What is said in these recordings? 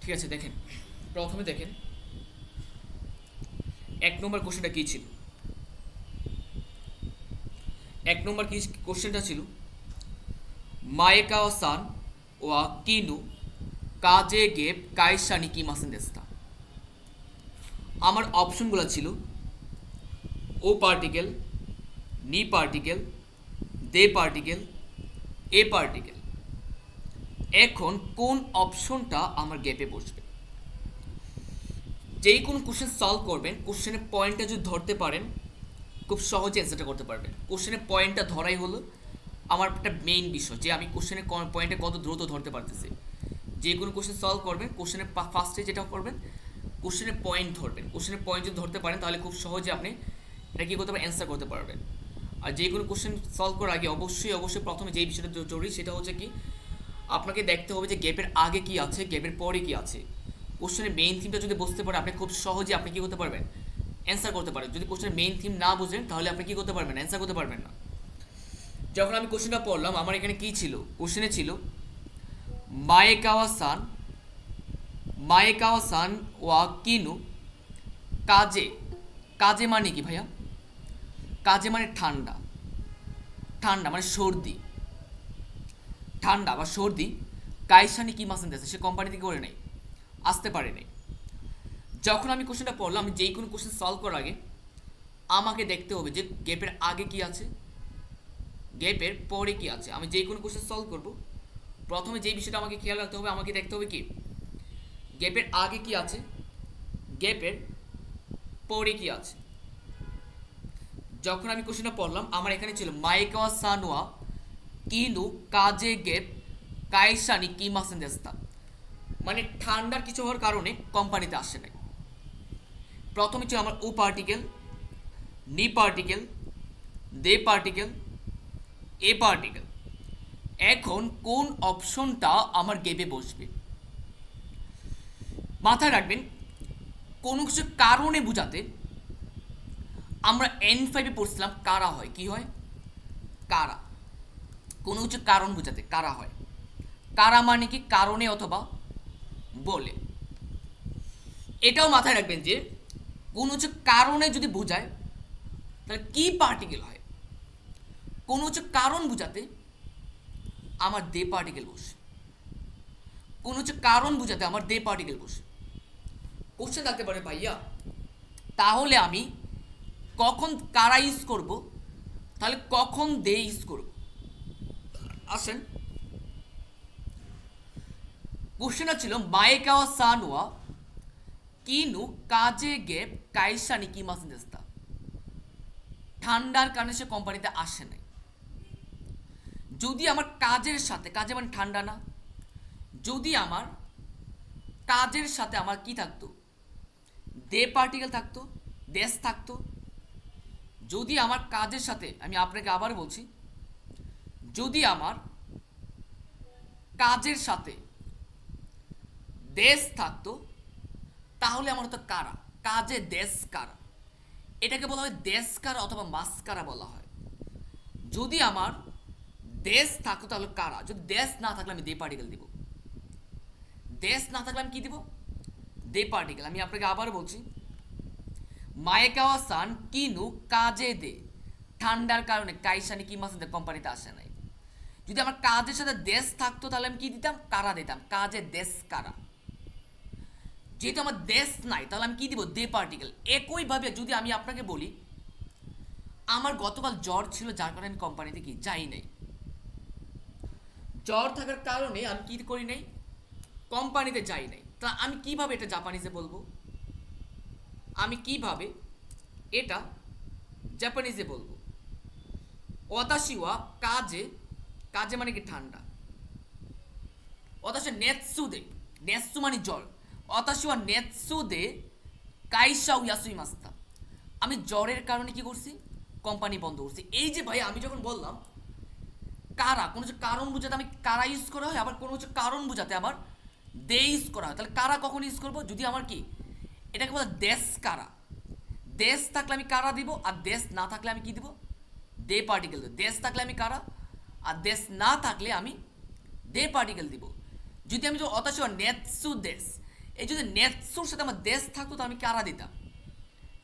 ঠিক আছে, দেখেন প্রথমে দেখেন 1 নম্বর কোশ্চেনটা কী ছিল। 1 নম্বর কি কোশ্চেনটা ছিল, মায়েকাওয়া সান ওয়া কিনু কাজে গেপ কাইসা নিকি মাসেন দেস্তা। আমার অপশনগুলো ছিল ও পার্টিকেল, নি পার্টিকেল, দে পার্টিকেল, এ পার্টিকেল। এখন কোন অপশনটা আমার গ্যাপে বসবে? যেই কোনো কোশ্চেন সলভ করবেন, কোশ্চেনের পয়েন্টটা যদি ধরতে পারেন খুব সহজে অ্যান্সারটা করতে পারবেন। কোশ্চেনের পয়েন্টটা ধরাই হলো আমার একটা মেইন বিষয়, যে আমি কোশ্চেনের পয়েন্টে কত দ্রুত ধরতে পারতেছি। যে কোনো কোশ্চেন সলভ করবেন, কোশ্চেনের ফার্স্টে যেটা করবেন, কোশ্চেনের পয়েন্ট ধরবেন। কোশ্চেনের পয়েন্ট যদি ধরতে পারেন তাহলে খুব সহজে আপনি এটা কী করতে পারেন, অ্যান্সার করতে পারবেন। আর যে কোনো কোশ্চেন সলভ করার আগে অবশ্যই প্রথমে যেই বিষয়টা জরুরি সেটা হচ্ছে কি, আপনাকে দেখতে হবে যে গ্যাপের আগে কি আছে, গ্যাপের পরে কি আছে। কোশ্চেনের মেইন থিমটা যদি বুঝতে পারেন, আপনি খুব সহজে আপনি কী করতে পারবেন, অ্যান্সার করতে পারেন। যদি কোশ্চেনের মেইন থিম না বুঝেন তাহলে আপনি কী করতে পারবেন, অ্যান্সার করতে পারবেন না। যখন আমি কোশ্চেনটা পড়লাম, আমার এখানে কী ছিল, কোশ্চেনে ছিল মায়েকাওয়া সান, মায়েকাওয়া সান ওয়া কিনু কাজে। কাজে মানে কি ভাইয়া? কাজে মানে ঠান্ডা, ঠান্ডা মানে সর্দি, ঠান্ডা বা সর্দি। কাইসানি কি মাসেন দেশে, সে কোম্পানি থেকে করে নেই, আসতে পারে নাই। যখন আমি কোশ্চেনটা পড়লাম, আমি যেই কোনো কোশ্চেন সলভ করার আগে আমাকে দেখতে হবে যে গ্যাপের আগে কি আছে, গ্যাপের পরে কি আছে। আমি যেই কোনো কোশ্চেন সলভ করব, প্রথমে যেই বিষয়টা আমাকে খেয়াল রাখতে হবে, আমাকে দেখতে হবে কি গ্যাপের আগে কি আছে, গ্যাপের পরে কি আছে। যখন আমি কোশ্চেনটা পড়লাম, আমার এখানে ছিল মাইকাওয়া সানোয়া কিনু কাজে গেপ কাইসানি কি মাসেন দেস্তা, মানে ঠান্ডার কিছু হওয়ার কারণে কোম্পানিতে আসে নাই। প্রথমে ছিল আমার ও পার্টিকেল, নি পার্টিকেল, দে পার্টিকেল, এ পার্টিকেল। এখন কোন অপশনটা আমার গেপে বসবে? মাথায় রাখবেন, কোনো কিছু কারণে বোঝাতে আমরা N5-এ পড়ছিলাম কারা হয়, কি হয়, কারা। কোনো কিছু কারণ বোঝাতে কারা হয়। কারা মানে কি, কারণে অথবা বলে। এটাও মাথায় রাখবেন যে কোনো কিছু কারণে যদি বোঝায় তাহলে কি পার্টিকেল হয়। কোনো কিছু কারণ বোঝাতে আমার দে পার্টিকেল বসে, কোনো কিছু কারণ বোঝাতে আমার দে পার্টিকেল বসে। কোশ্চেন থাকতে পারে ভাইয়া তাহলে আমি কখন কারা ইউজ করব, তাহলে কখন দে ইউজ করব। আসেন, কোশ্চেনটা ছিল মায়েকাওয়া সানোয়া কিনু কাজে গেপ কাইসানি কি মাসেন দেস্তা। ঠান্ডার কারণে সে কোম্পানিতে আসে নাই। যদি আমার কাজের সাথে, কাজে মানে ঠান্ডা না, যদি আমার কাজের সাথে আমার কি থাকতো, দে পার্টিকেল থাকতো, দেশ থাকতো। যদি আমার কাজের সাথে, আমি আপনাকে আবার বলছি, যদি আমার কাজের সাথে দেশ থাকতো তাহলে আমার হতো কারা, কাজে দেশ কারা। এটাকে বলা হয় দেশ কারা অথবা মাস্কারা বলা হয়। যদি আমার দেশ থাকতো তাহলে কারা, যদি দেশ না থাকলে আমি দে পার্টিকেল দিব। দেশ না থাকলে আমি কি দিব, দে পার্টিকেল। আমি আপনাকে আবার বলছি, মায়েকাওয়া সান কিনু কাজে দে, ঠান্ডার কারণে কাইসানি কি মাসে কোম্পানিতে আসে নাই। যদি আমার কাজের সাথে দেশ থাকতো তাহলে আমি কি দিতাম, কারা দিতাম, কাজে দেশ কারা। যেহেতু আমার দেশ নাই তাহলে আমি কি দিব, দে পার্টিকেল। একইভাবে যদি আমি আপনাকে বলি আমার গতকাল জ্বর ছিল যার কারণে আমি কোম্পানিতে কি যাই নাই, জ্বর থাকার কারণে আমি কি করি নাই, কোম্পানিতে যাই নাই। তা আমি কিভাবে এটা জাপানিজে বলবো, আমি কিভাবে এটা জাপানিজে বলবো? ওয়াতাশিওয়া কাজে, কাজে মানে কি ঠান্ডা, ওয়াতাশি নেতসুদে, নেতসু মানে জ্বর, ওয়াতাশিওয়া নেতসুদে কাইসাও ইয়াসুই মাস্তা। আমি জ্বরের কারণে কি করছি, কোম্পানি বন্ধ করছি। এই যে ভাই আমি যখন বললাম কারা, কোনো কিছু কারণ বোঝাতে আমি কারা ইউজ করা হয়, আবার কোনো কিছু কারণ বোঝাতে আবার দে ইউজ করা হয়। তাহলে কারা কখন ইউজ করবো, যদি আমার কি, এটাকে বলা দেশ কারা। দেশ থাকলে আমি কারা দিব, আর দেশ না থাকলে আমি কি দিব, দে পার্টিকেল দিব। দেশ থাকলে আমি কারা, আর দেশ না থাকলে আমি দে পার্টিকেল দিব। যদি আমি অতাশিওয়া নেতসু দেশ, এই যদি নেতসুর সাথে আমার দেশ থাকতো তো আমি কারা দিতাম।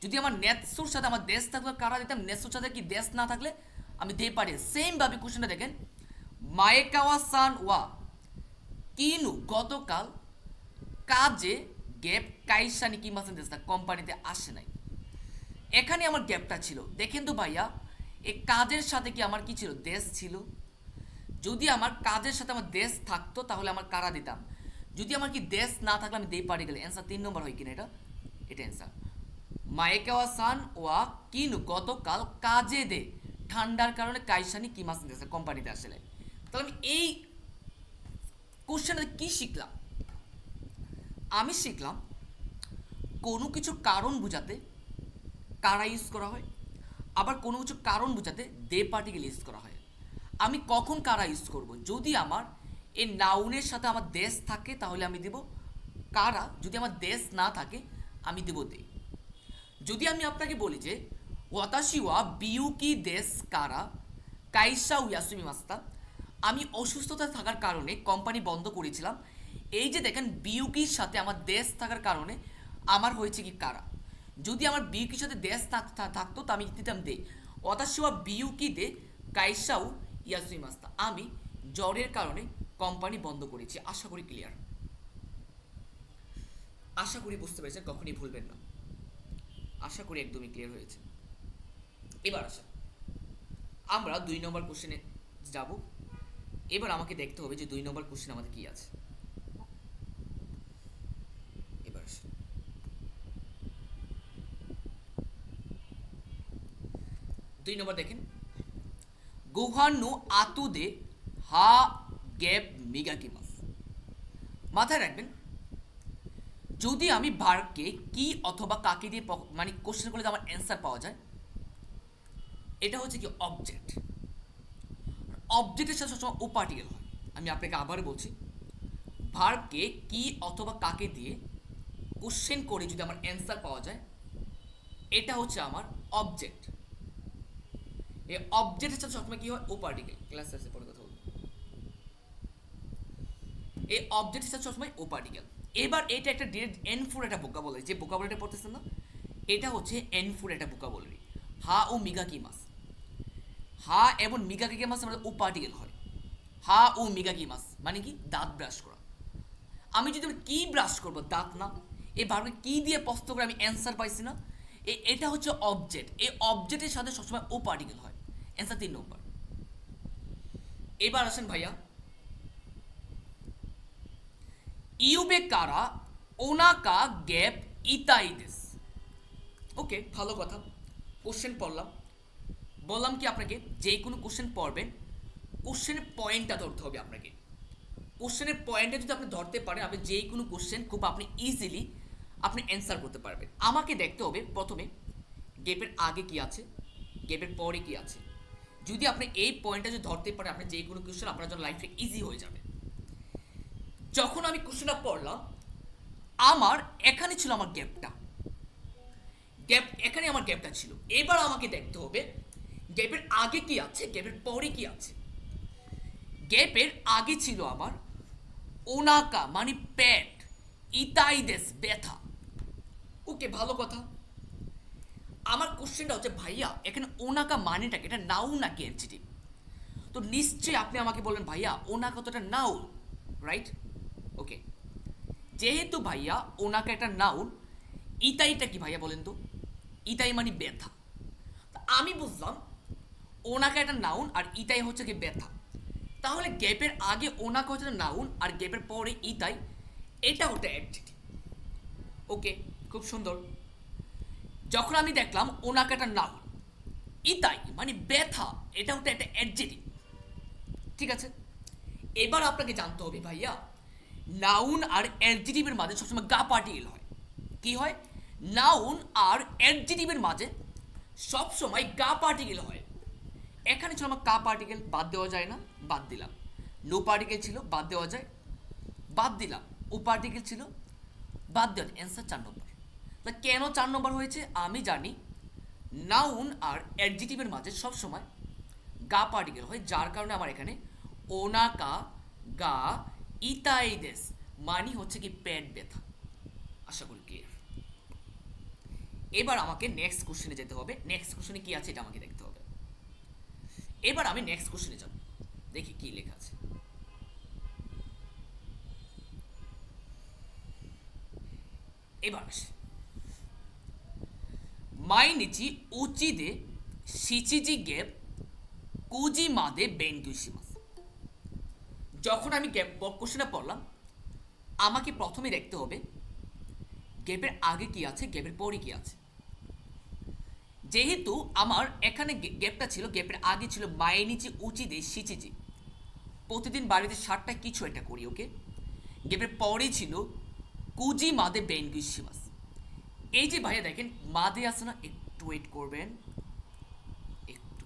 যদি আমার নেতসুর সাথে আমার দেশ থাকতো কারা দিতাম, নেতসুর সাথে কি দেশ না থাকলে আমি দিয়ে পারি। সেমভাবে কোশ্চেনটা দেখেন, মায়েকাওয়া সান ওয়া কিনু গতকাল কাজে গ্যাপ কাইসা নি কিমাসেন দেশটা কোম্পানিতে আসে নাই। এখানে আমার গ্যাপটা ছিল। দেখেন তো ভাইয়া, এই কাজের সাথে কি আমার কি ছিল, দেশ ছিল। যদি আমার কাজের সাথে আমার দেশ থাকতো তাহলে আমার কারা দিতাম। যদি আমার কি দেশ না থাকলে আমি দিয়ে পারি গেলে অ্যান্সার 3 নম্বর হয় কিনা, এটা অ্যান্সার। মায়েকাওয়া সান ওয়া কিনু গতকাল কাজে দে ঠান্ডার কারণে কাইসানি কিমাসেন দেশটা কোম্পানিতে আসলে। তাহলে আমি এই কোশ্চেনটা কি শিখলাম, আমি শিখলাম কোনো কিছু কারণ বোঝাতে কারা ইউজ করা হয়, আবার কোনো কিছু কারণ বোঝাতে দে পার্টিকেল ইউজ করা হয়। আমি কখন কারা ইউজ করব, যদি আমার এই নাউনের সাথে আমার দেশ থাকে তাহলে আমি দেব কারা, যদি আমার দেশ না থাকে আমি দেব দে। যদি আমি আপনাকে বলি যে ওয়াতাশি ওয়া বিউকি দেশ কারা কাইসা উয়াসুমি মাস্তা, আমি অসুস্থতা থাকার কারণে কোম্পানি বন্ধ করেছিলাম। এই যে দেখেন বিউকির সাথে আমার দেশ থাকার কারণে আমার হয়েছে কি কারা। যদি আমার বিউকির সাথে দেশ থাকতো তো আমি দিতাম দে। ওয়াতাশি ওয়া বিউকি দে কাইসাউ ইয়াসুমি মাস্তা, আমি জ্বরের কারণে কোম্পানি বন্ধ করেছি। আশা করি ক্লিয়ার, আশা করি বুঝতে পেরেছেন, কখনই ভুলবেন না। আশা করি একদমই ক্লিয়ার হয়েছে। এবার আসা আমরা 2 নম্বর কোশ্চেনে যাব। এবার আমাকে দেখতে হবে যে 2 নম্বর কোশ্চেন আমাদের কি আছে। এবার আসা 2 নম্বর দেখেন, গোহান্নু আতুদে হা গ্যাপ মিগাকিমাস। মাথায় রাখবেন, যদি আমি ভার্বকে কি অথবা কাকে দিয়ে মানে কোশ্চেন করলে আমার অ্যান্সার পাওয়া যায়, এটা হচ্ছে কি অবজেক্ট। অবজেক্টের সাথে সবসময় ও পার্টিকেল হয়। আমি আপনাকে আবার বলছি, ভার্বকে কি অথবা কাকে দিয়ে কোশ্চেন করে যদি আমার অ্যান্সার পাওয়া যায়, এটা হচ্ছে আমার অবজেক্ট। এই অবজেক্টের সাথে সবসময় কি হয়, ও পার্টিকেল। ক্লাস শেষে পরে কথা বলবো। এই অবজেক্টের সাথে সবসময় ও পার্টিকেল। এবার এটা একটা ডিরেক্ট এন4 একটা ভোকাবুলারি, যে ভোকাবুলারিটা পড়তেছেন না, এটা হচ্ছে এন4 একটা ভোকাবুলারি। হা ও মিগা কি মাস, হা এবং মিগা কি মাস আমাদের ও পার্টিকেল হয়। হা ও মিগা কি মাস মানে কি, দাঁত ব্রাশ করা। আমি যদি কি ব্রাশ করবো, দাঁত না। এই ভার্বে কি দিয়ে প্রশ্ন করে আমি অ্যান্সার পাইছি না, এটা হচ্ছে অবজেক্ট। এই অবজেক্টের সাথে সবসময় ও পার্টিকেল হয়। অ্যান্সার 3 নম্বর। এবার আসেন ভাইয়া, ইউবে কারা ওনাকা গ্যাপ ইতাইদেস। ওকে, ভালো কথা। কোশ্চেন পড়লাম, বললাম কি আপনাকে যে কোনো কোশ্চেন পড়বেন, কোশ্চেনের পয়েন্টটা ধরতে হবে আপনাকে। কোশ্চেনের পয়েন্টটা যদি আপনি ধরতে পারেন, আপনি যে কোনো কোশ্চেন খুব আপনি ইজিলি আপনি অ্যান্সার করতে পারবেন। আমাকে দেখতে হবে প্রথমে গ্যাপের আগে কি আছে, গ্যাপের পরে কি আছে। যদি আপনি এই পয়েন্টটা যদি ধরতে পারেন, আপনি যে কোনো কোশ্চেন আপনার জন্য লাইফে ইজি হয়ে যাবে। যখন আমি কোশ্চেনটা পড়লাম, আমার এখানে ছিল আমার গ্যাপটা, এখানে আমার গ্যাপটা ছিল। এবার আমাকে দেখতে হবে গ্যাপের আগে কি আছে, গ্যাপের পরে কি আছে। গ্যাপের আগে ছিল আমার ওনাকা মানে পেট, ইতাইদেস ব্যথা। ওকে, ভালো কথা। আমার কোশ্চেনটা হচ্ছে ভাইয়া এখানে ওনাকা মানেটা কি, এটা নাউন নাকি অ্যাডজেক্টিভ? তো নিশ্চয়ই আপনি আমাকে বলবেন ভাইয়া ওনাকা তো একটা নাউন, রাইট? ওকে, যেহেতু ভাইয়া ওনাকা একটা নাউন, ইতাইটা কি ভাইয়া বলেন তো? ইতাই মানে ব্যথা। আমি বুঝলাম ওনাকা একটা নাউন আর ইতাই হচ্ছে কি ব্যথা। তাহলে গ্যাপের আগে ওনাকা হচ্ছে নাউন আর গ্যাপের পরে ইতাই, এটা হচ্ছে অ্যাডজেক্টিভ। ওকে, খুব সুন্দর। যখন আমি দেখলাম ওনাকা একটা নাউন, ইতাই মানে ব্যথা, এটা হচ্ছে একটা অ্যাডজেক্টিভ। ঠিক আছে, এবার আপনাকে জানতে হবে ভাইয়া নাউন আর অ্যাডজেক্টিভের মাঝে সবসময় গা পার্টিকেল হয়। কি হয়? নাউন আর অ্যাডজেক্টিভের মাঝে সবসময় গা পার্টিকেল হয়। এখানে ছিল আমার কা পার্টিকেল, বাদ দেওয়া যায় না, বাদ দিলাম। নো পার্টিকেল ছিল, বাদ দেওয়া যায়, বাদ দিলাম। ও পার্টিকেল ছিল, বাদ দেওয়া যায়। অ্যান্সার 4 নম্বর। তা কেন 4 নম্বর হয়েছে? আমি জানি নাউন আর অ্যাডজেক্টিভের মাঝে সবসময় গা পার্টিকেল হয়, যার কারণে আমার এখানে ওনাকা গা ইতাইদেস মানে হচ্ছে কি পেট ব্যথা। আশা করি ক্লিয়ার। এবার আমাকে নেক্সট কোশ্চেনে যেতে হবে। নেক্সট কোশ্চেনে কি আছে এটা আমাকে দেখতে হবে। এবার আমি নেক্সট কোশ্চেনে যাব, দেখি কি লেখা আছে। এবার আসে, মাইনিচি উচিদে শিচিজি গেপ কুজি মাদে বেনকুশিমাস। যখন আমি গ্যাপ কোশ্চেনটা পড়লাম, আমাকে প্রথমে দেখতে হবে গ্যাপের আগে কি আছে, গ্যাপের পরে কি আছে। যেহেতু আমার এখানে গ্যাপটা ছিল, গ্যাপের আগে ছিল মাইনিচি উচিদে শিচিজি, প্রতিদিন বাড়িতে 7টা কিছু একটা করি, ওকে। গ্যাপের পরে ছিল কুজি মাদে বেনকুশিমাস। এই যে ভাইয়া দেখেন মাদে আছে না, একটু ওয়েট করবেন, একটু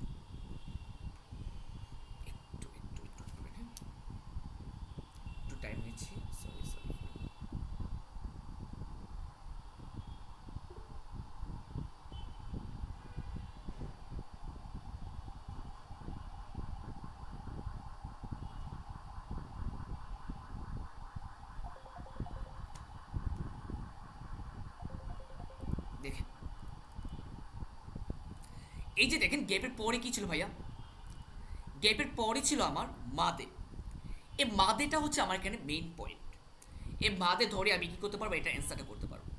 একটু একটু একটু করবেন, হ্যাঁ, একটু টাইম নিচ্ছি, সরি সরি। দেখেন, এই যে দেখেন গ্যাপের পরে কি ছিল ভাইয়া, গ্যাপের পরে ছিল আমার মাদে। এই মাদেটা হচ্ছে আমার এখানে মেইন পয়েন্ট। এই মাদে ধরে আমি কি করতে পারবো, এটা অ্যান্সারটা করতে পারবো।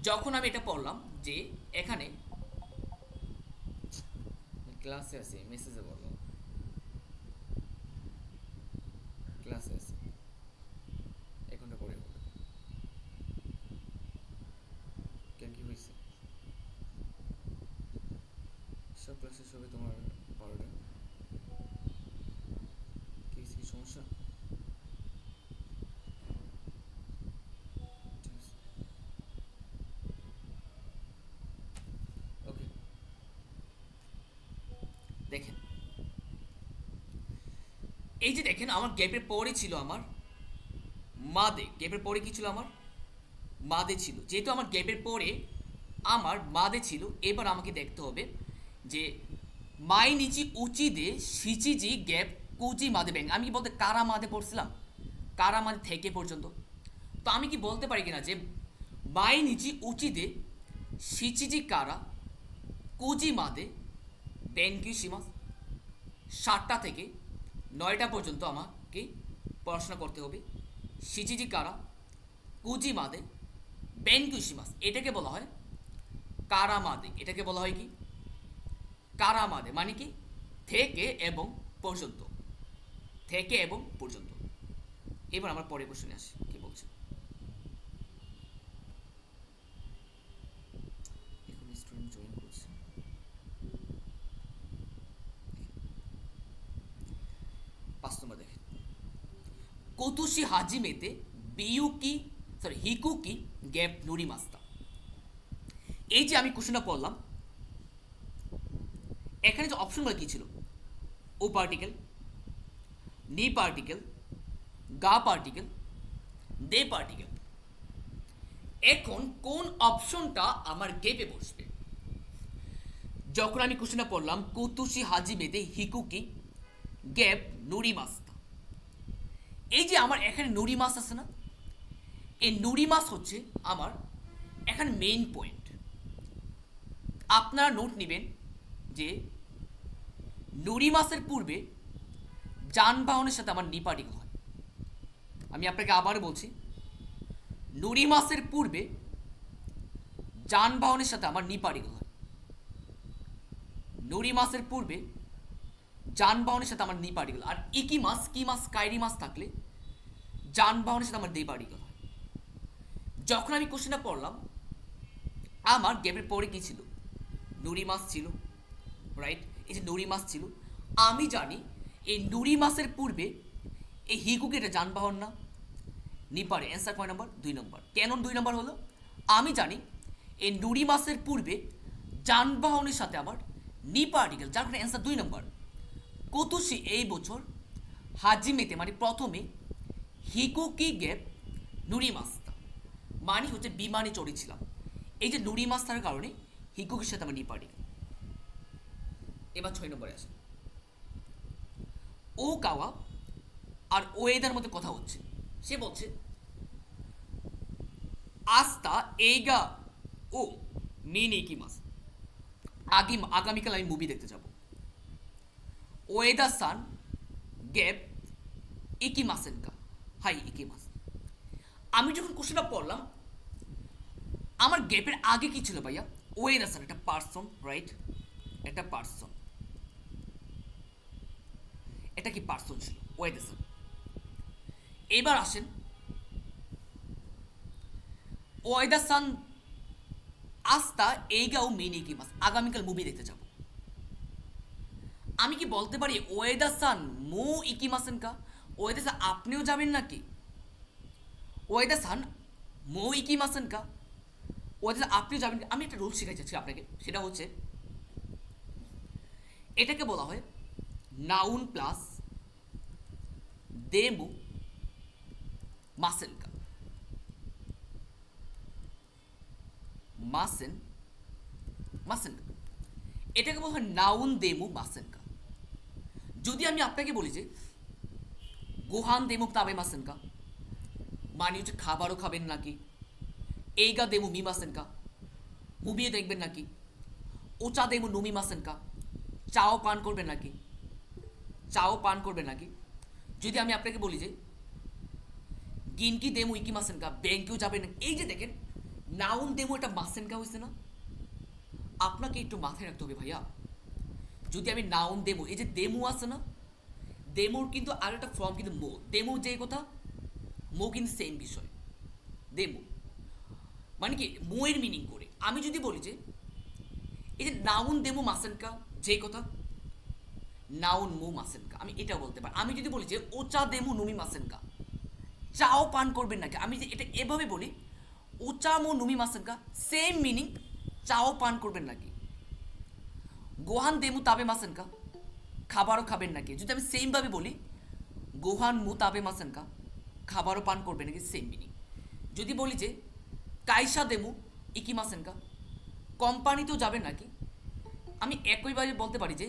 যখন আমি এটা পড়লাম যে এখানে ক্লাসে আছে, মেসেজে বললো ক্লাসে আছে, এক ঘন্টা পরে বললো, কেন কি হয়েছে, সব ক্লাসে সবে তোমার 12টা, কি কি সমস্যা? ওকে, দেখেন এই যে দেখেন আমার গ্যাপের পরে ছিল আমার মাদে, গ্যাপের পরে কি ছিল আমার মাদে ছিল। যেহেতু আমার গ্যাপের পরে আমার মাদে ছিল, এবার আমাকে দেখতে হবে যে মাই নিচি উচিদে সিচিজি গ্যাপ কুজি মাদে ব্যাং। আমি কি বলতে কারা মাদে পড়ছিলাম, কারা মাদে থেকে পর্যন্ত। তো আমি কি বলতে পারি কিনা যে মাই নিচি উচিদে সিচিজি কারা কুজি মাদে ব্যাংকি সীমা, 7টা থেকে 9টা পর্যন্ত আমাকে পড়াশোনা করতে হবে। সিচিজি কারা কুজি মাদে বেনকুশিমাস, এটাকে বলা হয় কারামাদে। এটাকে বলা হয় কি কারামাদে, মানে কি থেকে এবং পর্যন্ত, থেকে এবং পর্যন্ত। এবার আমরা পরে কোশ্চেনে আসি, কি বলছে। এখন স্টুডেন্ট জয়েন করছে, 5 নম্বর দেখেন, কোতুশি হাজিমেতে বিউকি সরি হিকুকি গ্যাপ নুরিমাস্তা। এই যে আমি কোশ্চেনটা পড়লাম, এখানে যে অপশনগুলো কি ছিল, ও পার্টিকেল, নি পার্টিকেল, গা পার্টিকেল, দে পার্টিকেল। এখন কোন অপশনটা আমার গেপে বসবে? যখন আমি কোশ্চেনটা পড়লাম কুতুশি হাজিমেতে হিকুকি গ্যাপ নুরিমাস্তা, এই যে আমার এখানে নুরিমাস আছে না, এই নুরিমাস হচ্ছে আমার এখানে মেইন পয়েন্ট। আপনারা নোট নেবেন যে নুরিমাসের পূর্বে যানবাহনের সাথে আমার নি পার্টিকেল হয়। আমি আপনাকে আবার বলছি, নুরিমাসের পূর্বে যানবাহনের সাথে আমার নি পার্টিকেল হয়। নুরিমাসের পূর্বে যানবাহনের সাথে আমার নি পার্টিকেল, আর ইকি মাস কি মাস কাইরি মাস থাকলে যানবাহনের সাথে আমার দে পার্টিকেল হয়। যখন আমি কোশ্চেনটা পড়লাম, আমার গ্যাপের পরে কি ছিল, নুরিমাস ছিল, রাইট। এই যে নুরিমাস ছিল, আমি জানি এই নুরিমাসের পূর্বে এই হিকুকে এটা যানবাহন না, নিপারে। অ্যান্সার কয় নম্বর? 2 নম্বর। কেন 2 নম্বর হলো? আমি জানি এই নুরিমাসের পূর্বে যানবাহনের সাথে আমার নি পার্টিকেল, যার কারণে অ্যান্সার 2 নম্বর। কোতুশি এই বছর হাজিমেতে মানে প্রথমে হিকুকি গ্যাপ নুরিমাস্তা, মানে হচ্ছে বিমানে চড়েছিলাম। এই যে নুরিমাস্তার কারণে হিকুকির সাথে আমার নি পার্টিকেল। এবার 6 নম্বরে আসে, ও কাওয়া আর ওয়েদার মধ্যে কথা হচ্ছে। সে বলছে আস্তা এইগা ও মেন এই কি মাস আগামীকাল আমি মুভি দেখতে যাব ওয়েদা সান গ্যাপ ইকি মাসেনকা হাই ইকি মাস আমি যখন কোশ্চেনটা পড়লাম আমার গ্যাপের আগে কি ছিল ভাইয়া ওয়েদা সান একটা পার্সন রাইট একটা পার্সন এটা কি পার্সন ছিল ওয়েদা সান এবার আসেন ওয়েদা সান আস্তা এইগাও মেনে কি মাস আগামীকাল মুভি দেখতে যাব আমি কি বলতে পারি ওয়েদা সান মো ইকিমাসেন কা ওয়েদা সান আপনিও যাবেন নাকি ওয়েদা সান মো ইকিমাসেন কা ওয়েদা সান আপনিও যাবেন আমি একটা রুল শেখাই যাচ্ছি আপনাকে সেটা হচ্ছে এটাকে বলা হয় নাউন প্লাস দেমু মাসেন কা মাসেন মাসেন কা এটাকে বলা হয় নাউন দেমু মাসেন কা যদি আমি আপনাকে বলি যে গোহান দেমুক তাবে মাসেন কা মানে হচ্ছে খাবারও খাবেন নাকি এইগা দেমু মি মাসেন কা মুভিয়ে দেখবেন নাকি ওচা দেমু নুমি মাসেন কা চাও পান করবেন নাকি চাও পান করবেন নাকি যদি আমি আপনাকে বলি যে গিনকি দেমু ইকি মাসেন কা ব্যাংকেও যাবেন এই যে দেখেন নাউন দেমু একটা মাসেন কা হয়েছে না আপনাকে একটু মাথায় রাখতে হবে ভাইয়া যদি আমি নাউন দেমু এই যে দেমু আছে না দেমুর কিন্তু আর একটা ফর্ম কিন্তু মো দেমু যে কথা মো কিন্তু সেম বিষয় দেমু মানে কি মোয়ের মিনিং করে আমি যদি বলি যে এই যে নাউন দেমু মাসেনকা যে কথা নাউন মো মাসেনকা আমি এটা বলতে পারি আমি যদি বলি যে ওচা দেমু নুমি মাসেনকা চাও পান করবেন নাকি আমি যে এটা এভাবে বলি ওচা মো নুমি মাসেনকা সেম মিনিং চাও পান করবেন নাকি গোহান দেমু তাবে মাসেনকা খাবারও খাবেন নাকি যদি আমি সেমভাবে বলি গোহান মু তাবে মাসেনকা খাবারও পান করবেন নাকি সেম মিনিং যদি বলি যে কাইসা দেমু ইকি মাসেনকা কোম্পানিতেও যাবেন নাকি আমি একইভাবে বলতে পারি যে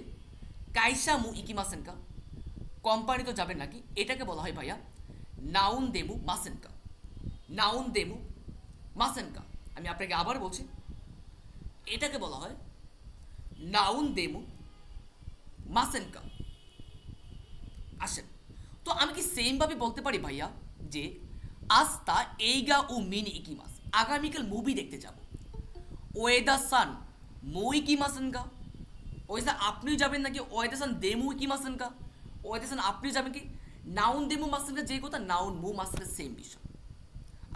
কাইসা মু ইকি মাসেনকা কোম্পানিতেও যাবেন নাকি এটাকে বলা হয় ভাইয়া নাউন দেমু মাসেনকা নাউন দেমু মাসেনকা আমি আপনাকে আবার বলছি এটাকে বলা হয় নাউন দেমু মাসেনকা আসেন তো আমি কি সেমভাবে বলতে পারি ভাইয়া যে আস্তা এইগা ও মিনি ইকিমাস আগামীকাল মুভি দেখতে যাব ওয়েদা সান মো ইকিমাসেনকা ওয়েদা আপনিও যাবেন নাকি ওয়েদা সান দেমু ইকিমাসেনকা ওয়েদা সান আপনিও যাবেন কি নাউন দেমু মাসেনকা যে কথা নাউন মু মাসেনকা সেম বিষয়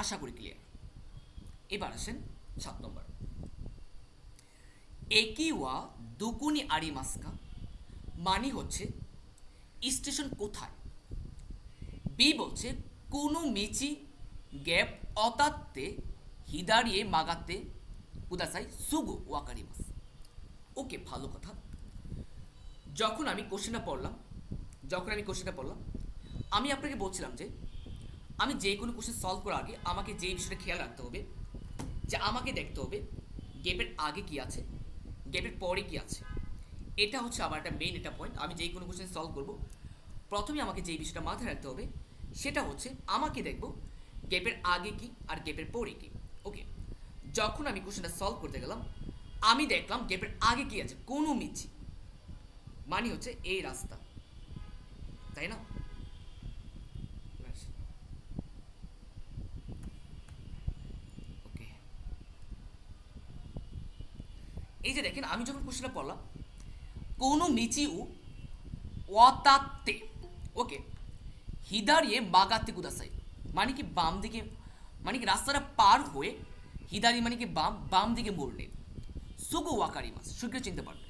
আশা করি ক্লিয়ার এবার আসেন 7 নম্বর একিওয়া দুকুনি আরি মাসকা মানে হচ্ছে স্টেশন কোথায় বি বলছে কোনো মিচি গ্যাপ অতাত্তে হিদারিয়ে মাগাতে কুদাসাই সুগো ওয়াকারিমাস ওকে ভালো কথা যখন আমি কোশ্চেনটা পড়লাম আমি আপনাকে বলছিলাম যে আমি যে কোনো কোশ্চেন সলভ করার আগে আমাকে যে বিষয়টা খেয়াল রাখতে হবে যে আমাকে দেখতে হবে গ্যাপের আগে কি আছে গ্যাপের পরে কি আছে এটা হচ্ছে আমার একটা মেইন একটা পয়েন্ট আমি যেই কোনো কোশ্চেন সলভ করব প্রথমে আমাকে যেই বিষয়টা মাথায় রাখতে হবে সেটা হচ্ছে আমাকে দেখব গ্যাপের আগে কি আর গ্যাপের পরে কি ওকে যখন আমি কোশ্চেনটা সলভ করতে গেলাম আমি দেখলাম গ্যাপের আগে কি আছে কোনো মিছি মানে হচ্ছে এই রাস্তা তাই না ওকে এই যে দেখেন আমি যখন কোশ্চেনটা পড়লাম কোনো মিচি উ ওয়াতাত্তে ওকে হিদারিয়ে মাগাতে কুদাসাই মানে কি বাম দিকে মানে কি রাস্তাটা পার হয়ে হিদারি মানে কি বাম দিকে মোড়লে সুগো ওয়াকারি মাস সুখে চিনতে পারবে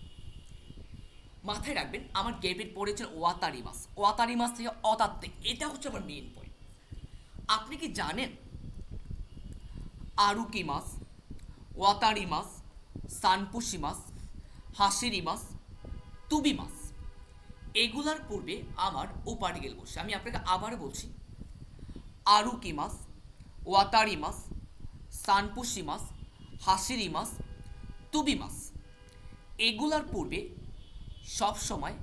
মাথায় রাখবেন আমার গ্যাপের পরে ছিল ওয়াতারি মাস থেকে অতাত্তে এটা হচ্ছে আমার মেইন পয়েন্ট আপনি কি জানেন আরুকি মাস ওয়াতারি মাস সানপুশি মাস হাসিরি মাস তুবি মাস এগুলার পূর্বে আমার ও পার্টিকেল বসে আমি আপনাকে আবার বলছি আরুকি মাস ওয়াতারি মাস সানপুশি মাস হাসিরি মাস তুবি মাস এগুলার পূর্বে সব সময়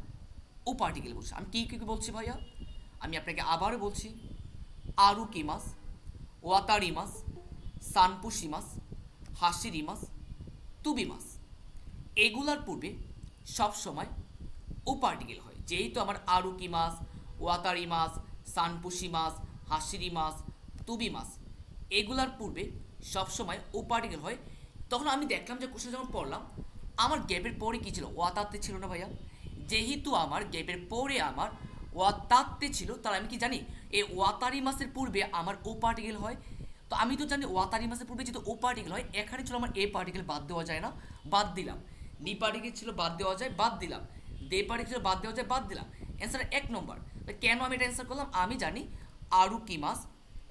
ও পার্টিকেল বসে আমি কী কী বলছি ভাইয়া আমি আপনাকে আবারও বলছি আরুকি মাস ওয়াতারি মাস সানপুসি মাস, হাসিরি মাস, তুবি মাস, এগুলার পূর্বে সবসময় ও পার্টিকেল হয়। যেহেতু আমার আরুকি মাস, ওয়াতারি মাস, সানপুসি মাস, হাসিরি মাস, তুবি মাস, এগুলার পূর্বে সবসময় ও পার্টিকেল হয়। তখন আমি দেখলাম যে কোশ্চেন যখন পড়লাম, আমার গ্যাপের পরে কী ছিল, ওয়াতাতে ছিল না ভাইয়া। যেহেতু আমার গ্যাপের পরে আমার ওয়াতাতে ছিল, তাহলে আমি কি জানি এই ওয়াতারি মাসের পূর্বে আমার ও পার্টিকেল হয়। তো আমি তো জানি ওয়াতারি মাসের পূর্বে যেহেতু ও পার্টিকেল হয়, এখানে ছিল আমার এ পার্টিকেল, বাদ দেওয়া যায় না, বাদ দিলাম। নি পার্টিকেল ছিল, বাদ দেওয়া যায়, বাদ দিলাম। দে পার্টিকেল ছিল, বাদ দেওয়া যায়, বাদ দিলাম। অ্যান্সার 1 নম্বর। কেন আমি এটা অ্যান্সার করলাম, আমি জানি আরুকি মাস,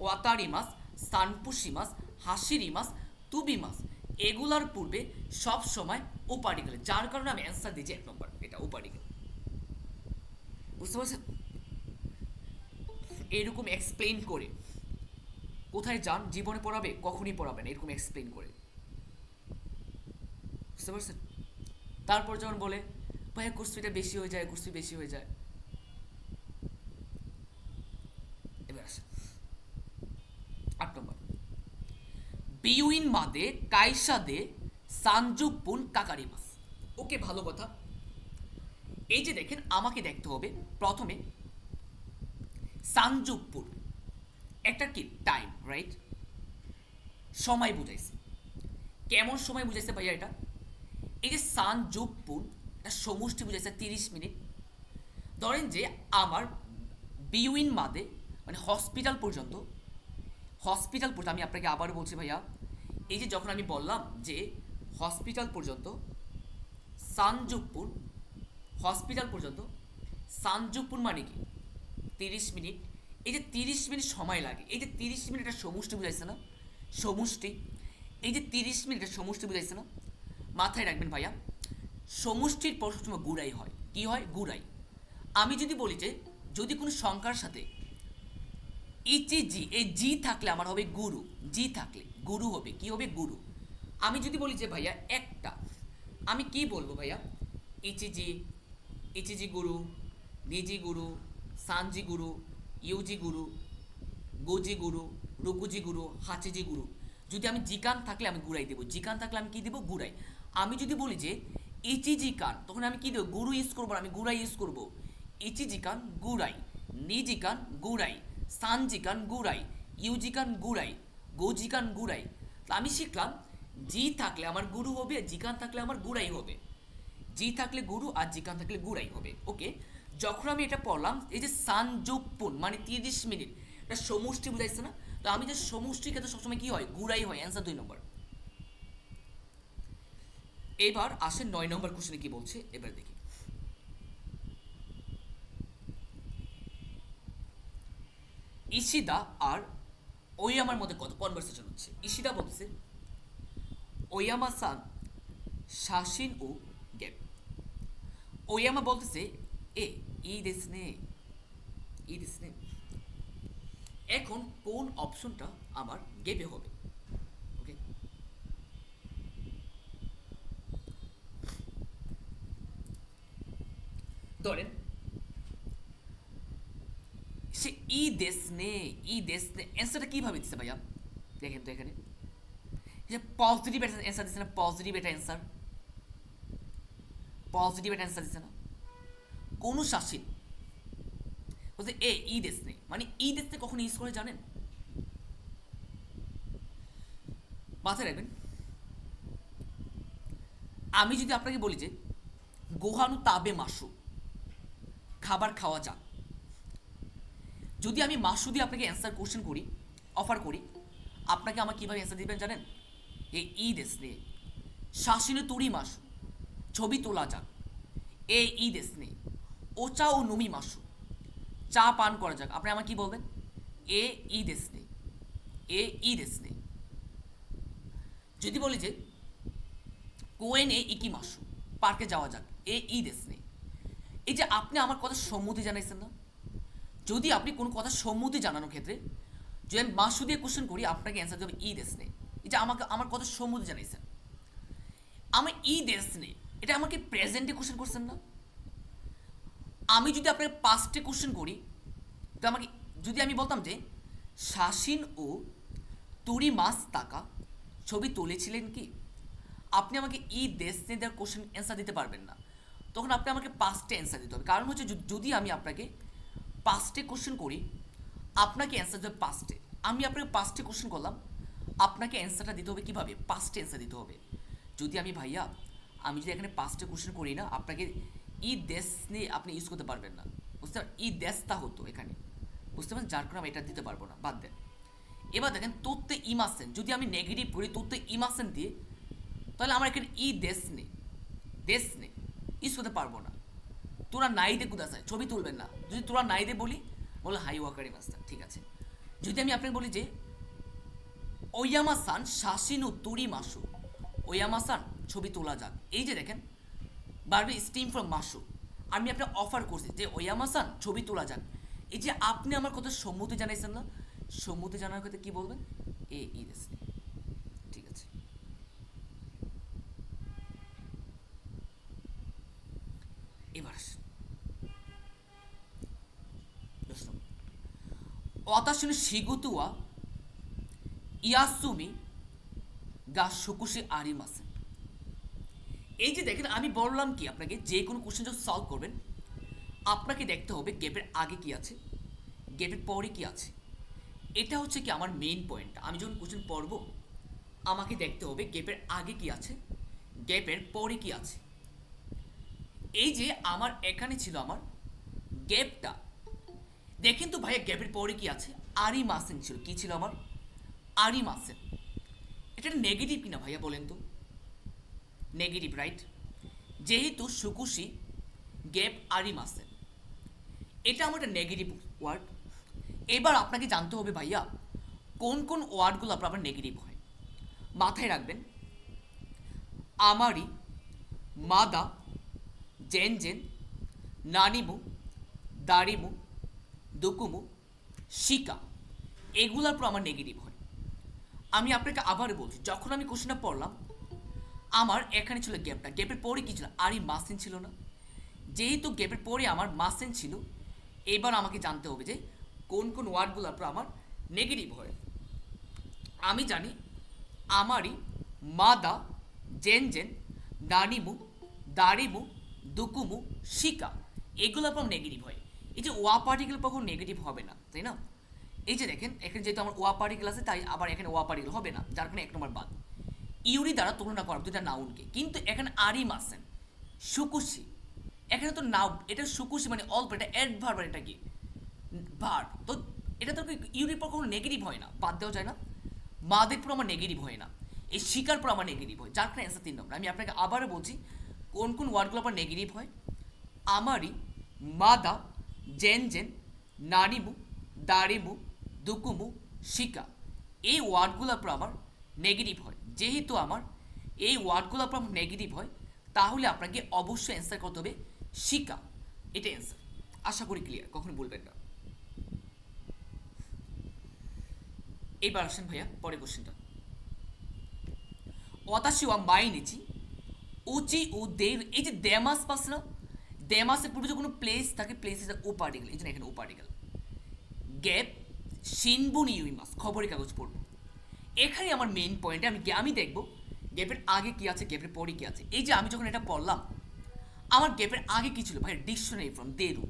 ওয়াতারি মাস, সানপুসি মাস, হাসিরি মাস, তুবি মাস, এগুলার পূর্বে সব সময় ও পার্টিকেল, যার কারণে আমি অ্যান্সার দিয়েছি 1 নম্বর, এটা ও পার্টিকেল। বুঝতে পারছেন? এরকম এক্সপ্লেন করে কোথায় যান জীবনে পড়াবে, কখনই পড়াবে না এরকম এক্সপ্লেন করে। বুঝতে পারছেন? তারপর যখন বলে ভাইয়া কুস্তিটা বেশি হয়ে যায়, কুস্তি বেশি হয়ে যায়। এবার আসেন 8 নম্বর। বিউইন মাদে কাইসাদে সানজুকপুন কাকারিমাস। ওকে, ভালো কথা। এই যে দেখেন, আমাকে দেখতে হবে প্রথমে সানজুকপুর একটা কি টাইম, রাইট? সময় বুঝাইছে। কেমন সময় বুঝাইছে ভাইয়া এটা? এই যে সানজুকপুর একটা সমষ্টি বুঝাইছে 30 মিনিট। ধরেন যে আমার বিউইন মাদে মানে হসপিটাল পর্যন্ত আমি আপনাকে আবার বলছি ভাইয়া, এই যে যখন আমি বললাম যে হসপিটাল পর্যন্ত সানজুকপুর, হসপিটাল পর্যন্ত সানজুকপুর মানে কি 30 মিনিট। এই যে 30 মিনিট সময় লাগে, এই যে 30 মিনিট একটা সমষ্টি বুঝাইছে না, সমষ্টি। এই যে 30 মিনিট একটা সমষ্টি বুঝাইছে না, মাথায় রাখবেন ভাইয়া। সমষ্টির পর সবসময় গুড়াই হয়। কি হয়? গুড়াই। আমি যদি বলি যে যদি কোনো সংখ্যার সাথে ইচি জি, এই জি থাকলে আমার হবে গুরু, জি থাকলে গুরু হবে, কি হবে? গুরু। আমি যদি বলি যে ভাইয়া একটা, আমি কি বলবো ভাইয়া? ইচিজি, ইচিজি গুরু, নিজি গুরু, সানজি গুরু, ইউজি গুরু, গোজি গুরু, রুকুজি গুরু, হাচিজি গুরু। যদি আমি জিকান থাকলে আমি গুড়াই দেবো, জিকান থাকলে আমি কি দেবো? গুড়াই। আমি যদি বলি যে ইচিজি কান, তখন আমি কি দেবো? গুরু ইউজ করবো না, আমি গুড়াই ইউজ করবো। ইচিজি কান গুড়াই, নিজি কান গুড়াই, সানজি কান গুড়াই, ইউজি কান গুড়াই, গোজি কান গুড়াই। তো আমি শিখলাম জি থাকলে আমার গুরু হবে, জিকান থাকলে আমার গুড়াই হবে। জি থাকলে গুরু আর জিকান থাকলে গুড়াই হবে। ওকে, যখন আমি এটা পড়লাম, এই যে সানজুকপুন মানে 30 মিনিট, এটা সমষ্টি বুঝাইছে না? তো আমি যে সমষ্টির ক্ষেত্রে সবসময় কি হয়? গুড়াই হয়। অ্যান্সার 2 নম্বর। এবার আসেন 9 নম্বর কোশ্চেনে কি বলছে, এবার দেখি। ইশিদা আর ওয়ামার মধ্যে কত কনভারসেশন হচ্ছে। ইশিদা বলছে ওয়ামা সান শাসিন ও গ্যাপ। ওয়ামা বলতেছে এ ই দেশনে, ই দেশনে। এখন কোন অপশনটা আমার গেপে হবে? ওকে, ধরেন সে ই দেশনে, ই দেশনে অ্যান্সারটা কীভাবে দিচ্ছে ভাইয়া? দেখেন তো এখানে যে পজিটিভ একটা অ্যান্সার দিচ্ছে না, পজিটিভ একটা অ্যান্সার, পজিটিভ একটা অ্যান্সার দিচ্ছে না। কোনো শাসিন বলছে এ ই দেশনে, মানে ই দেশনে কখন ইউজ করে জানেন? মাথায় রাখবেন। আমি যদি আপনাকে বলি যে গোহানু তাবে মাসু, খাবার খাওয়া যাক, যদি আমি মাসু দিয়ে আপনাকে অ্যান্সার কোশ্চেন করি, অফার করি, আপনাকে আমার কীভাবে অ্যান্সার দিবেন জানেন? এ ই দেশনে শাসিনে তুরি মাসু, ছবি তোলা যাক। এ ই দেশনে ওচা ও নমি মাসু, চা পান করা যাক। আপনি আমার কি বলবেন? এ ই দেশনে, এ ই দেশনে। যদি বলি যে কোয়েন এ ইকি মাসু, পার্কে যাওয়া যাক, এ ই দেশনে। এই যে আপনি আমার কথা সম্মতি জানাইছেন না? যদি আপনি কোনো কথা সম্মতি জানানোর ক্ষেত্রে যদি আমি মাসু দিয়ে কোশ্চেন করি, আপনাকে অ্যান্সার দেবে ই দেশ নেই। এটা আমাকে আমার কথা সম্মতি জানাইছেন। আমার ই দেশ নেই, এটা আমাকে প্রেজেন্টে কোশ্চেন করছেন না? আমি যদি আপনাকে পাস্টে কোশ্চেন করি, তো আমাকে যদি আমি বলতাম যে শাসিন ও তুরি মাস টাকা ছবি তুলেছিলেন কি? আপনি আমাকে ই দেশ নিয়ে দেওয়ার কোশ্চেন অ্যান্সার দিতে পারবেন না, তখন আপনি আমাকে পাস্টে অ্যান্সার দিতে হবে। কারণ হচ্ছে যদি আমি আপনাকে পাস্টে কোশ্চেন করি, আপনাকে অ্যান্সার দেবে পাস্টে। আমি আপনাকে পাস্টে কোশ্চেন করলাম, আপনাকে অ্যান্সারটা দিতে হবে কীভাবে? পাস্টে অ্যান্সার দিতে হবে। যদি আমি ভাইয়া আমি যদি এখানে পাস্টে কোশ্চেন করি না, আপনাকে ই দেশ নিয়ে আপনি ইউজ করতে পারবেন না, বুঝতে পারেন? ই দেশটা হতো এখানে, বুঝতে পারেন? যার কারণে আমি এটা দিতে পারবো না, বাদ দেন। এবার দেখেন তোতে ইমাসেন, যদি আমি নেগেটিভ করি তোতে ইমাসেন দিয়ে, তাহলে আমার এখানে ই দেশ নে ইউজ করতে পারবো না। তোরা নাই দে কুদাসায় ছবি তুলবেন না। যদি তোরা নাই দে বলি, বলে হাই ওয়াকারি মাস্টার, ঠিক আছে। যদি আমি আপনাকে বলি যে ওয়ামা সান শাসিনু তুরি মাসু, ওয়ামা সান ছবি তোলা যাক, এই যে দেখেন বারবি স্টিম ফ্রম মাসু, আমি আপনাকে অফার করছি যে ওয়ামা সান ছবি তোলা যাক। এই যে আপনি আমার কথা সম্মতি জানাইছেন না, সম্মতি জানার কথা কি বলবেন? এ ই দেশ, ঠিক আছে। এবার আসেন অতাশুনি শিগুতুয়া ইয়াসুমি গা সুকুশি আরিমাসে। এই যে দেখেন আমি বললাম কি আপনাকে, যে কোনো কোশ্চেন যখন সলভ করবেন আপনাকে দেখতে হবে গ্যাপের আগে কি আছে, গ্যাপের পরে কি আছে। এটা হচ্ছে কি আমার মেইন পয়েন্ট। আমি যখন কোশ্চেন পড়ব আমাকে দেখতে হবে গ্যাপের আগে কি আছে, গ্যাপের পরে কি আছে। এই যে আমার এখানে ছিল আমার গ্যাপটা, দেখেন তো ভাইয়া গ্যাপের পরে কি আছে? আরি মাসেন ছিল। কি ছিল আমার? আরি মাসেন। এটা নেগেটিভ কিনা ভাইয়া বলেন তো? Negative, right? যেহেতু সুকুশি গ্যাপ আরি মাসেন, এটা আমার একটা নেগেটিভ ওয়ার্ড। এবার আপনাকে জানতে হবে ভাইয়া কোন কোন ওয়ার্ডগুলো আপনার নেগেটিভ হয়। মাথায় রাখবেন আমারি, মাদা, জেন, নানিমু, দারিমু, দুকুমু, শিকা, এগুলোর পর আমার নেগেটিভ হয়। আমি আপনাকে আবার বলছি, যখন আমি কোশ্চেনটা পড়লাম আমার এখানে ছিল গ্যাপটা, গ্যাপের পরে কি ছিল? আরই মাসেন ছিল না? যেহেতু গ্যাপের পরে আমার মাসেন ছিল, এবার আমাকে জানতে হবে যে কোন কোন ওয়ার্ডগুলোর পর আমার নেগেটিভ হয়। আমি জানি আমারই, মাদা, জেন, নানিমু, দারিমু, দুকুমু, শিকা, এগুলোর পর নেগেটিভ হয়। এই যে ওয়া পার্টিকেল কখন নেগেটিভ হবে না, তাই না? এই যে দেখেন এখানে যেহেতু আমার ওয়া পার্টিকেল আছে, তাই আবার এখানে ওয়া পার্টিকেল হবে না, যার কারণে এক নম্বর বাদ। ইউরি দ্বারা তুলনা করা দুইটা নাউনকে, কিন্তু এখানে আরি মাসেন সুকুশি, এখানে তো নাও, এটা সুকুশি মানে অল্প, এটা অ্যাডভার্ব, আর এটা কি ভার্ব। তো এটা তো ইউরির পর কোনো নেগেটিভ হয় না, বাদ দেওয়া যায় না। মাদের পর আমার নেগেটিভ হয় না, এই শিকার পর আমার নেগেটিভ হয়, যার কারণে অ্যান্সার 3 নম্বর। আমি আপনাকে আবারও বলছি কোন কোন ওয়ার্ডগুলো পর নেগেটিভ হয়। আমারি, মাদা, জেন, নানিমু, দারিমু, দুকুমু, শিকা, এই ওয়ার্ডগুলোর পর আমার নেগেটিভ হয়। যেহেতু আমার এই ওয়ার্ডগুলোর পর আমার নেগেটিভ হয়, তাহলে আপনাকে অবশ্যই অ্যান্সার করতে হবে শিকা, এটা অ্যান্সার। আশা করি ক্লিয়ার, কখন বলবেন না। এইবার আসেন ভাইয়া পরে কোশ্চেনটা। ওয়াতাশি ওয়া মাইনিচি উচি ও দেব, এই যে দেমাস পাস না, দেমাসের পূর্বে যে কোনো প্লেস থাকে, প্লেস ইজ ও পার্টিকেল, এই জন্য এখানে ও পার্টিকেল। গ্যাপ শিনবুনি ইউইমাস, খবরের কাগজ পড়বো। এখানে আমার মেইন পয়েন্টে আমি দেখব গ্যাপের আগে কি আছে, গ্যাপের পরে কি আছে। এই যে আমি যখন এটা পড়লাম আমার গ্যাপের আগে কি ছিল ভাই? ডিকশনারি ফ্রম দেরু।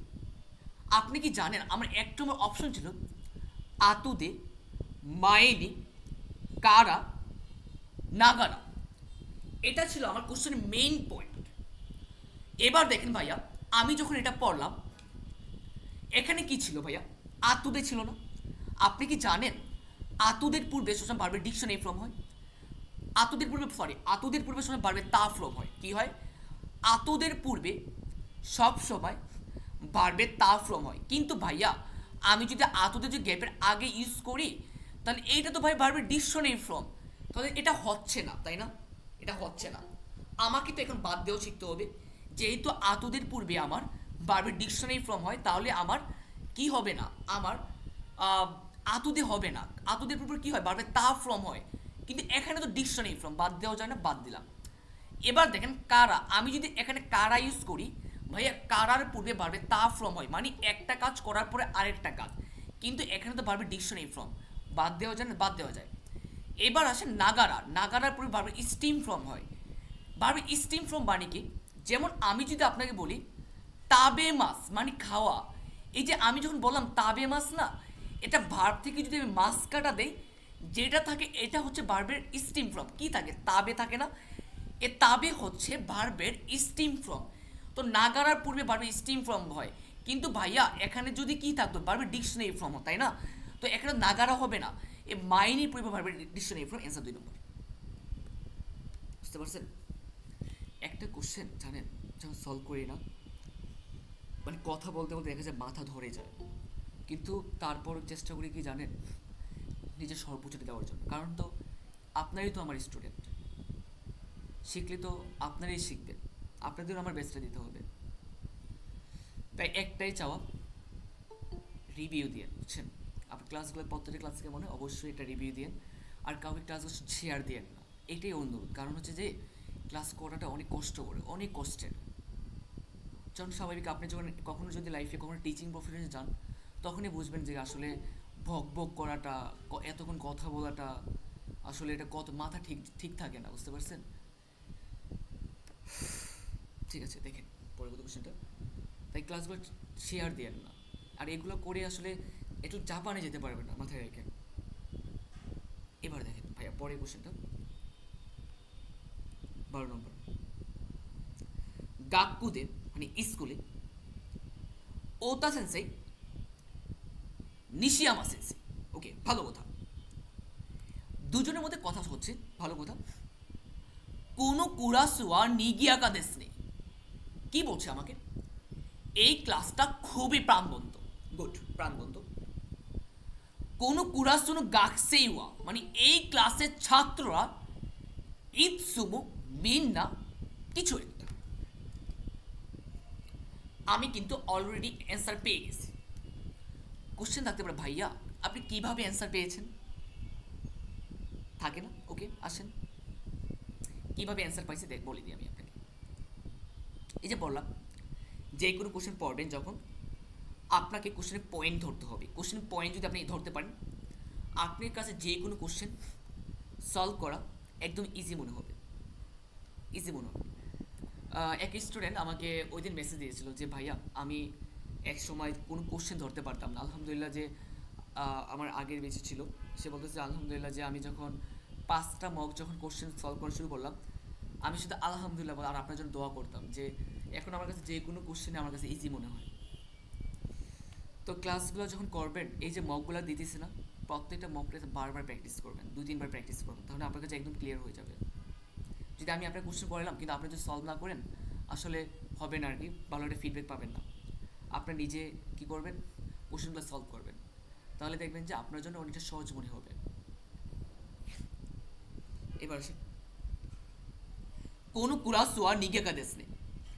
আপনি কি জানেন আমার এক নম্বর অপশন ছিল আতুদে, মায়েনি, কারা, নাগারা। এটা ছিল আমার কোশ্চেনের মেইন পয়েন্ট। এবার দেখেন ভাইয়া আমি যখন এটা পড়লাম এখানে কি ছিল ভাইয়া? আতুদে ছিল না? আপনি কি জানেন আতুদের পূর্বে সবসময় বারবার ডিকশনারি ফ্রম হয়? আতুদের পূর্বে সবসময় বারবার তা ফ্রম হয়। কি হয়? আতুদের পূর্বে সব সময় বারবে তা ফ্রম হয়। কিন্তু ভাইয়া আমি যদি আতুদের যে গ্যাপের আগে ইউজ করি, তাহলে এইটা তো ভাই বারবে ডিকশনারি ফ্রম, তাহলে এটা হচ্ছে না, তাই না? এটা হচ্ছে না। আমাকে তো এখন বাদ দিয়েও শিখতে হবে। যেহেতু আতুদের পূর্বে আমার বারবে ডিকশনারি ফ্রম হয়, তাহলে আমার কি হবে না, আমার আতুদে হবে না। আতুদের পূর্বে কি হয়? বারবে তা ফ্রম হয়, কিন্তু এখানে তো ডিকশনারি ফ্রম, বাদ দেওয়া যায় না, বাদ দিলাম। এবার দেখেন কারা, আমি যদি এখানে কারা ইউজ করি ভাইয়া, কারার পূর্বে বারবে তা ফ্রম হয়, মানে একটা কাজ করার পরে আরেকটা কাজ, কিন্তু এখানে তো বারবে ডিকশনারি ফ্রম, বাদ দেওয়া যায় না, বাদ দেওয়া যায়। এবার আসে নাগারা। নাগারার পরে ভার্বের স্টিম ফ্রম হয়। ভার্বের স্টিম ফ্রম মানে কি? যেমন আমি যদি আপনাকে বলি তাবে মাছ মানে খাওয়া, এই যে আমি যখন বললাম তাবে মাছ না, এটা ভার্ব থেকে যদি আমি মাছ কাটা দেই, যেটা থাকে এটা হচ্ছে ভার্বের স্টিম ফ্রম। কি থাকে? তাবে থাকে না, এ তাবে হচ্ছে ভার্বের স্টিম ফ্রম। তো নাগারার পূর্বে ভার্বের স্টিম ফ্রম হয়, কিন্তু ভাইয়া এখানে যদি কি থাকতো, ভার্বের ডিকশনারি ফ্রম, তাই না? তো এখানে নাগারা হবে না, এ মাইনি পূর্বে ভার্বের ডিকশনারি ফ্রম। অ্যান্সার 2 নম্বর। বুঝতে পারছেন? একটা কোশ্চেন জানেন যখন সলভ করি না, মানে কথা বলতে বলতে দেখা যায় মাথা ধরে যায়, কিন্তু তারপর চেষ্টা করি কি জানেন, নিজের সর্বোচ্চটা দেওয়ার জন্য। কারণ তো আপনারই তো আমার স্টুডেন্ট, শিখলে তো আপনারাই শিখবেন, আপনাদেরও আমার বেস্টটা দিতে হবে। তাই একটাই চাওয়া, রিভিউ দিয়ে, বুঝছেন? আপনার ক্লাসগুলো প্রত্যেকটা ক্লাস থেকে মনে হয় অবশ্যই এটা রিভিউ দিয়ে, আর কাউকে ক্লাস শেয়ার দিয়ে না, এটাই অনুরোধ। কারণ হচ্ছে যে ক্লাস করাটা অনেক কষ্ট করে, অনেক কষ্টের। যখন স্বাভাবিক আপনি যখন কখনো যদি লাইফে কখনো টিচিং প্রফেশনে যান, তখনই বুঝবেন যে আসলে ভক ভক করাটা, এতক্ষণ কথা বলাটা, আসলে এটা কত মাথা ঠিক ঠিক থাকে না। বুঝতে পারছেন? ঠিক আছে, দেখেন পরবর্তী কোশ্চেনটা। তাই ক্লাসগুলো শেয়ার দেন না, আর এগুলো করে আসলে একটু জাপানে যেতে পারবেন না, মাথায় রেখেন। এবার দেখেন ভাইয়া পরের কোশ্চেনটা, 12 নম্বর। গাক্কুদের মানে স্কুলে ওতা সেন্সেই নিশিয়ামা সেন্সেই, ওকে, ভালো কথা। দুজনের মধ্যে কথা হচ্ছে, ভালো কথা। কোনো কুরাসুয়া নিগিয়াকা দেশ নেই, কি বলছে আমাকে? এই ক্লাসটা খুবই প্রাণবন্ত, গুড, প্রাণবন্ত। কোনো কুরাসুনো গাকসেইওয়া মানে এই ক্লাসের ছাত্ররা ইৎসুমু মিন্না কিছু একটা। আমি কিন্তু অলরেডি অ্যান্সার পেয়ে গেছি। কোশ্চেন থাকতে পারে ভাইয়া আপনি কিভাবে অ্যান্সার পেয়েছেন, থাকে না? ওকে, আসেন কিভাবে অ্যান্সার পাইছি দেখ বলে দিই আমি আপনাকে। এই যে বললাম, যে কোনো কোশ্চেন পড়বেন যখন, আপনাকে কোশ্চেনের পয়েন্ট ধরতে হবে। কোশ্চেনের পয়েন্ট যদি আপনি ধরতে পারেন, আপনার কাছে যে কোনো কোশ্চেন সলভ করা একদম ইজি মনে হবে, ইজি মনে হবে। এক স্টুডেন্ট আমাকে ওই দিন মেসেজ দিয়েছিল যে ভাইয়া আমি এক সময় কোনো কোশ্চেন ধরতে পারতাম না, আলহামদুলিল্লাহ যে আমার আগের বেঁচে ছিল, সে বলতেছে আলহামদুলিল্লাহ যে আমি যখন 5টা মক যখন কোশ্চেন সলভ করা শুরু করলাম, আমি শুধু আলহামদুলিল্লাহ আর আপনার জন্য দোয়া করতাম যে এখন আমার কাছে যে কোনো কোশ্চেনে আমার কাছে ইজি মনে হয়। তো ক্লাসগুলো যখন করবেন, এই যে মকগুলো দিতেছে না, প্রত্যেকটা মক টেস্ট বারবার প্র্যাকটিস করবেন, 2-3বার প্র্যাকটিস করবেন, তাহলে আপনার কাছে একদম ক্লিয়ার হয়ে যাবে। যদি আমি আপনার কোশ্চেন করালাম কিন্তু আপনি যদি সলভ না করেন, আসলে হবে না আর কি, ভালো একটা ফিডব্যাক পাবেন না। আপনি নিজে কি করবেন, কোশ্চেনগুলো সলভ করবেন, তাহলে দেখবেন যে আপনার জন্য অনেকটা সহজ মনে হবে। এবার আসি, কোনো কুরাসুয়া নিগেকা দেশ নেই,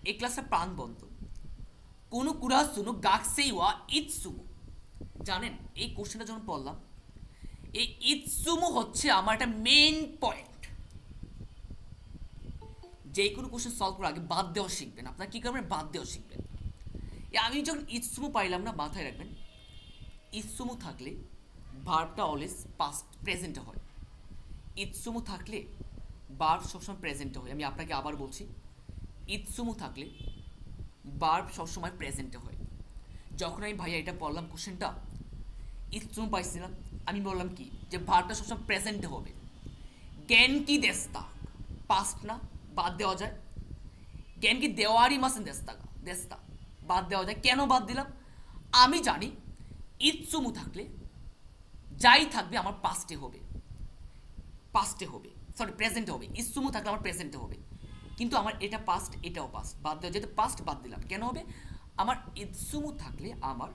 এই ক্লাসটা প্রাণবন্ত। কোনো কুরাসুনো গাকসেইওয়া ইৎসুমু, জানেন এই কোশ্চেনটা যখন পড়লাম, এই ইৎসুমু হচ্ছে আমার একটা মেইন পয়েন্ট। যে কোনো কোশ্চেন সলভ করার আগে বাদ দেওয়া শিখবেন, আপনারা কী করবেন, বাদ দেওয়া শিখবেন। আমি যখন ইৎসুমু পাইলাম না, মাথায় রাখবেন ইৎসুমু থাকলে ভার্বটা অলওয়েজ পাস্ট প্রেজেন্টে হয়। ইৎসুমু থাকলে ভার্ব সবসময় প্রেজেন্টে হয়। আমি আপনাকে আবার বলছি, ইৎসুমু থাকলে ভার্ব সবসময় প্রেজেন্টে হয়। যখন আমি ভাইয়া এটা পড়লাম কোশ্চেনটা, ইৎসুমু পাইছিলাম, আমি বললাম কি যে ভার্বটা সবসময় প্রেজেন্টে হবে। জ্ঞান কি দেস্তা, পাস্ট না, বাদ দেওয়া যায়। জ্ঞান কি দেওয়ারই মাসেন দেস্তা, দেস্তা বাদ দেওয়া যায়। কেন বাদ দিলাম? আমি জানি ইৎসুমু থাকলে যাই থাকবে আমার পাস্টে হবে, পাস্টে হবে, সরি প্রেজেন্টে হবে। ইৎসুমু থাকলে আমার প্রেজেন্টে হবে, কিন্তু আমার এটা পাস্ট, এটাও পাস্ট, বাদ দেওয়া যেহেতু পাস্ট বাদ দিলাম। কেন হবে? আমার ইৎসুমু থাকলে আমার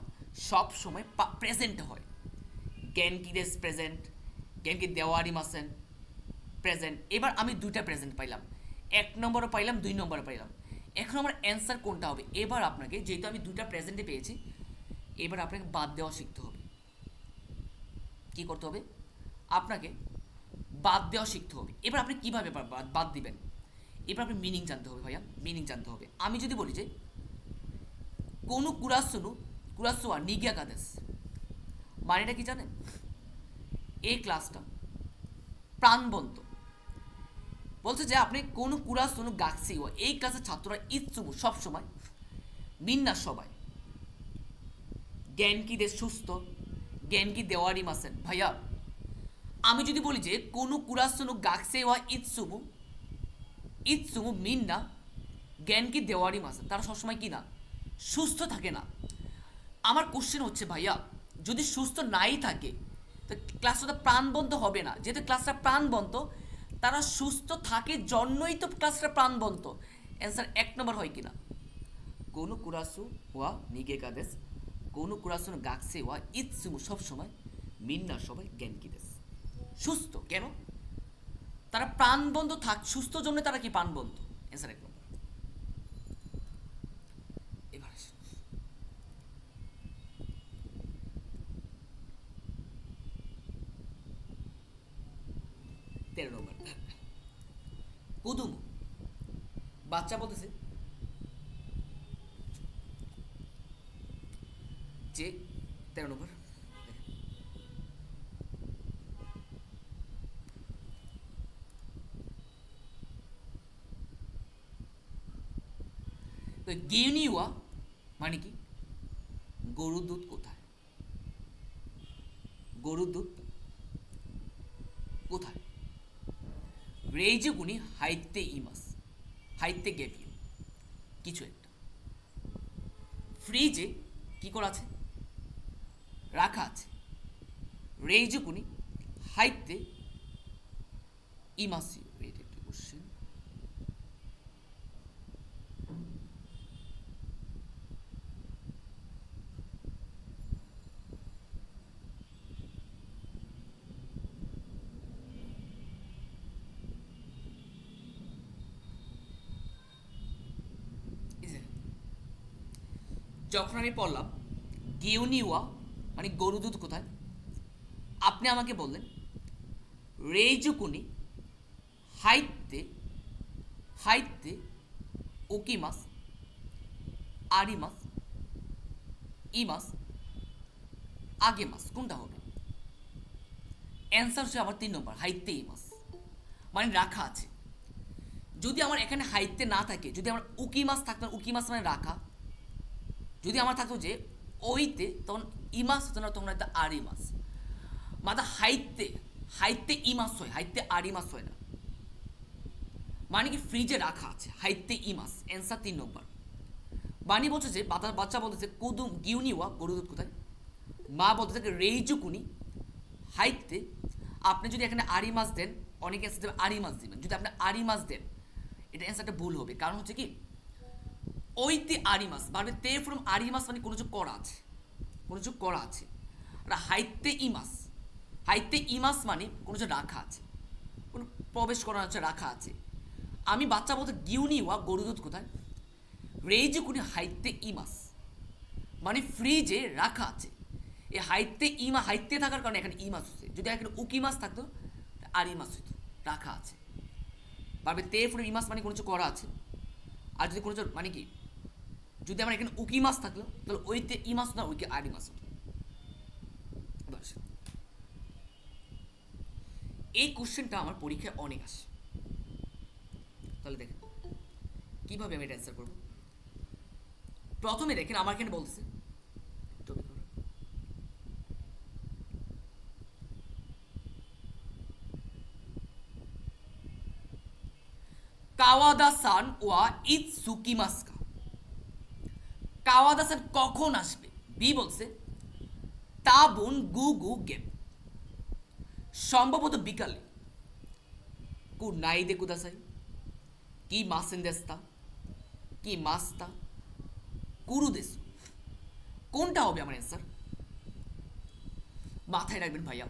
সব সময় প্রেজেন্টে হয়। জ্ঞান কি দেশ প্রেজেন্ট, জ্ঞান কি দেওয়ারি মাসেন প্রেজেন্ট। এবার আমি দুইটা প্রেজেন্ট পাইলাম, 1 নম্বরও পাইলাম, 2 নম্বরও পাইলাম। এখন আমার অ্যান্সার কোনটা হবে? এবার আপনাকে, যেহেতু আমি দুইটা প্রেজেন্টে পেয়েছি, এবার আপনাকে বাদ দেওয়া শিখতে হবে। কি করতে হবে? আপনাকে বাদ দেওয়া শিখতে হবে। এবার আপনি কীভাবে বাদ দিবেন? এবার আপনি মিনিং জানতে হবে ভাইয়া, মিনিং জানতে হবে। আমি যদি বলি যে কোনো কুরাসুয়া নিগিয়া কাদেস, মানেটা কি জানেন? এই ক্লাসটা প্রাণবন্ত বলছে যে আপনি কোনো কুরাস কোনো গাক্সি এই ক্লাসের ছাত্ররা ইচ্ছুমু সবসময় মিন্না সবাই জ্ঞান কি দে সুস্থ জ্ঞান কি দেওয়ারি মাসেন ভাইয়া আমি যদি বলি যে কোনো কুরাস কোনো গাক্সে ইচ্ছুমু ইচ্ছুমু মিন্না জ্ঞান কি দেওয়ারি মাসেন তারা সবসময় কি না সুস্থ থাকে না আমার কোশ্চেন হচ্ছে ভাইয়া যদি সুস্থ নাই থাকে তো ক্লাসটা তো প্রাণবন্ত হবে না যেহেতু ক্লাসটা প্রাণবন্ত তারা সুস্থ থাকে জন্যই তো ক্লাসটা প্রাণবন্ত অ্যান্সার 1 নম্বর হয় কিনা কোনো কুরাসু ওয়া নিগে কাদেস কোনো কুরাসু গাকসে ওয়া ইৎসুমু সবসময় মিন্না সবাই জ্ঞানকি দেশ সুস্থ কেন তারা প্রাণবন্ত থাক সুস্থ জন্য তারা কি প্রাণবন্ত অ্যান্সার 1 নম্বর এবার আসেন 13 নম্বর কুদুম বাচ্চা বলতেছে যে 13 নম্বর তো গিউনিওয়া মানে কি গরুর দুধ কোথায় গরুর দুধ কোথায় রেইজুগুনি হাইতে ইমাস হাইতে গেপিও কিছু একটা ফ্রিজে কি করা আছে রাখা আছে রেইজুগুনি হাইতে ইমাসি এটা একটা কোশ্চেন যখন আমি পড়লাম গিউনিওয়া মানে গরু দুধ কোথায় আপনি আমাকে বললেন রেইজুকুনি হাইতে হাইতে ওকিমাস আরিমাস ইমাস আগেমাস কোনটা হবে অ্যান্সার হচ্ছে আমার 3 নম্বর হাইতে ইমাস মানে রাখা আছে যদি আমার এখানে হাইতে না থাকে যদি আমার উকিমাস থাকতো উকিমাস মানে রাখা যদি আমার থাকতো যে ওইতে তখন ইমাস হতো না তখন হয়তো আরিমাস মানে হাইতে হাইতে ইমাস হয় হাইতে আরিমাস হয় না মানে কি ফ্রিজে রাখা আছে হাইতে ইমাস অ্যান্সার 3 নম্বর বাণী বলছে যে বাচ্চা বলতেছে কুদুম গিউনিওয়া গরু দুধ কোথায় মা বলতেছে রেইজুকুনি হাইতে আপনি যদি এখানে আরিমাস দেন অনেকে অ্যান্সার দেবেন আরিমাস দিবেন যদি আপনি আরিমাস দেন এটা অ্যান্সারটা ভুল হবে কারণ হচ্ছে কি ওইতে আরিমাস মানে তে ফ্রম আরিমাস মানে কোনো কিছু করা আছে কোনো কিছু করা আছে আর হাইতে ইমাস মানে কোনো কিছু রাখা আছে কোনো প্রবেশ করা আছে রাখা আছে আমি বাচ্চা বলতে গিউনিওয়া গরু দুধ কোথায় রেইজে কোনি হাইতে ইমাস মানে ফ্রিজে রাখা আছে এই হাইতে থাকার কারণে এখানে ইমাস হচ্ছে যদি এখানে উকিমাস থাকতো আরিমাস হতো রাখা আছে পারবে তে ফ্রম ইমাস মানে কোনো কিছু করা আছে আর যদি কোনো কিছু মানে কি যদি আমার এখানে উকি মাছ থাকলো তাহলে ওইতে ই মাছ না ওইকে আড়ি মাছ হতো এই কোশ্চেনটা আমার পরীক্ষায় অনেক আসে তাহলে দেখেন কিভাবে আমি এটা অ্যান্সার করবো প্রথমে দেখেন আমার এখানে বলতেছে কাওয়াদা সান ওয়া ইৎসুকিমাস্কা কাওয়াদা সান কখন আসবে বি বলছে তাবুন গু গু গেম সম্ভবত বিকালে কু নাইদে কুদাসাই কি মাসেন দেস্তা কি মাস্তা কুরু দেশ কোনটা হবে আমার অ্যান্সার মাথায় রাখবেন ভাইয়া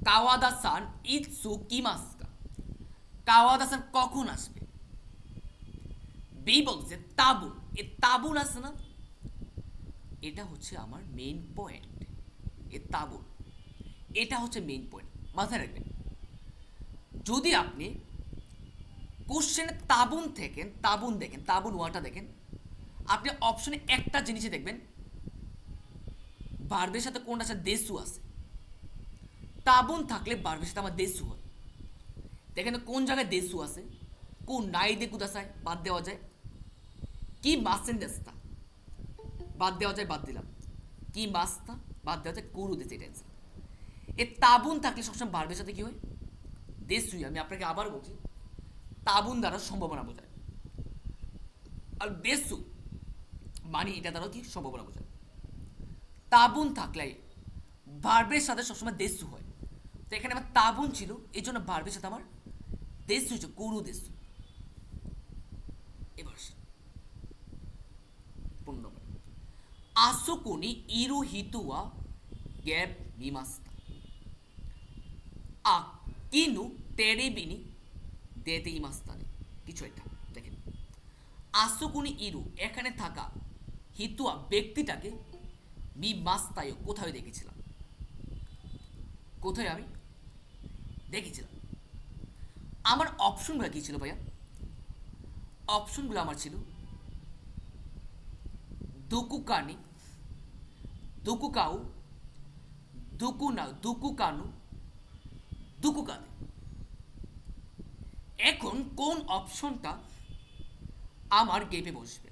কাওয়াদা সান ইৎসুকিমাস্কা কাওয়াদা সান কখন আসবে বি বলছে তাবুন এ তাবুন আছে না এটা হচ্ছে আমার মেইন পয়েন্ট এ তাবুন এটা হচ্ছে মেইন পয়েন্ট মাথায় রাখবেন যদি আপনি কোশ্চেনে তাবুন দেখেন তাবুন ওয়াটা দেখেন আপনি অপশনে একটা জিনিসে দেখবেন ভার্বের সাথে কোনটার সাথে দেশু আছে তাবন থাকলে ভার্বের সাথে আমার দেশু হয়। দেখেন তো কোন জায়গায় দেশু আছে, কোন নাই দে কুদাসায় বাদ দেওয়া যায়, কি মাসেন দেস্তা বাদ দেওয়া যায়, বাদ দিলাম। কি মাস্তা বাদ দেওয়া যায়, কুরু দেশে এটা অ্যান্সার। এ তাবুন থাকলে সবসময় ভার্বের সাথে কি হয়, দেশুই। আমি আপনাকে আবার বলছি, তাবুন দ্বারা সম্ভাবনা বোঝায়, আর দেশু মানে এটা দ্বারা কি সম্ভাবনা বোঝায়। তাবুন থাকলে ভার্বের সাথে সবসময় দেশু হয়। তো এখানে আমার তাবুন ছিল, এই জন্য ভার্বের সাথে আমার দেশু হচ্ছে, কুরু দেশু। এবার 15 নম্বর, আসুকুনি ইরু হিতুয়া গ্যাপ মিমাস্তা আ কিনু তেরেবিনি দেতে ইমাস্তানে। কিছু একটা দেখেন, আসুকুনি ইরু এখানে থাকা, হিতুয়া ব্যক্তিটাকে, মি মাস্তায় কোথায় দেখেছিলাম, কোথায় আমি দেখেছিলাম। আমার অপশনগুলো কি ছিল ভাইয়া? অপশনগুলো আমার ছিল দুকুকানি, দুকুকাউ, দুকুনাউ, দুকুকানু, দুকুকানে। এখন কোন অপশনটা আমার গেপে বসবে?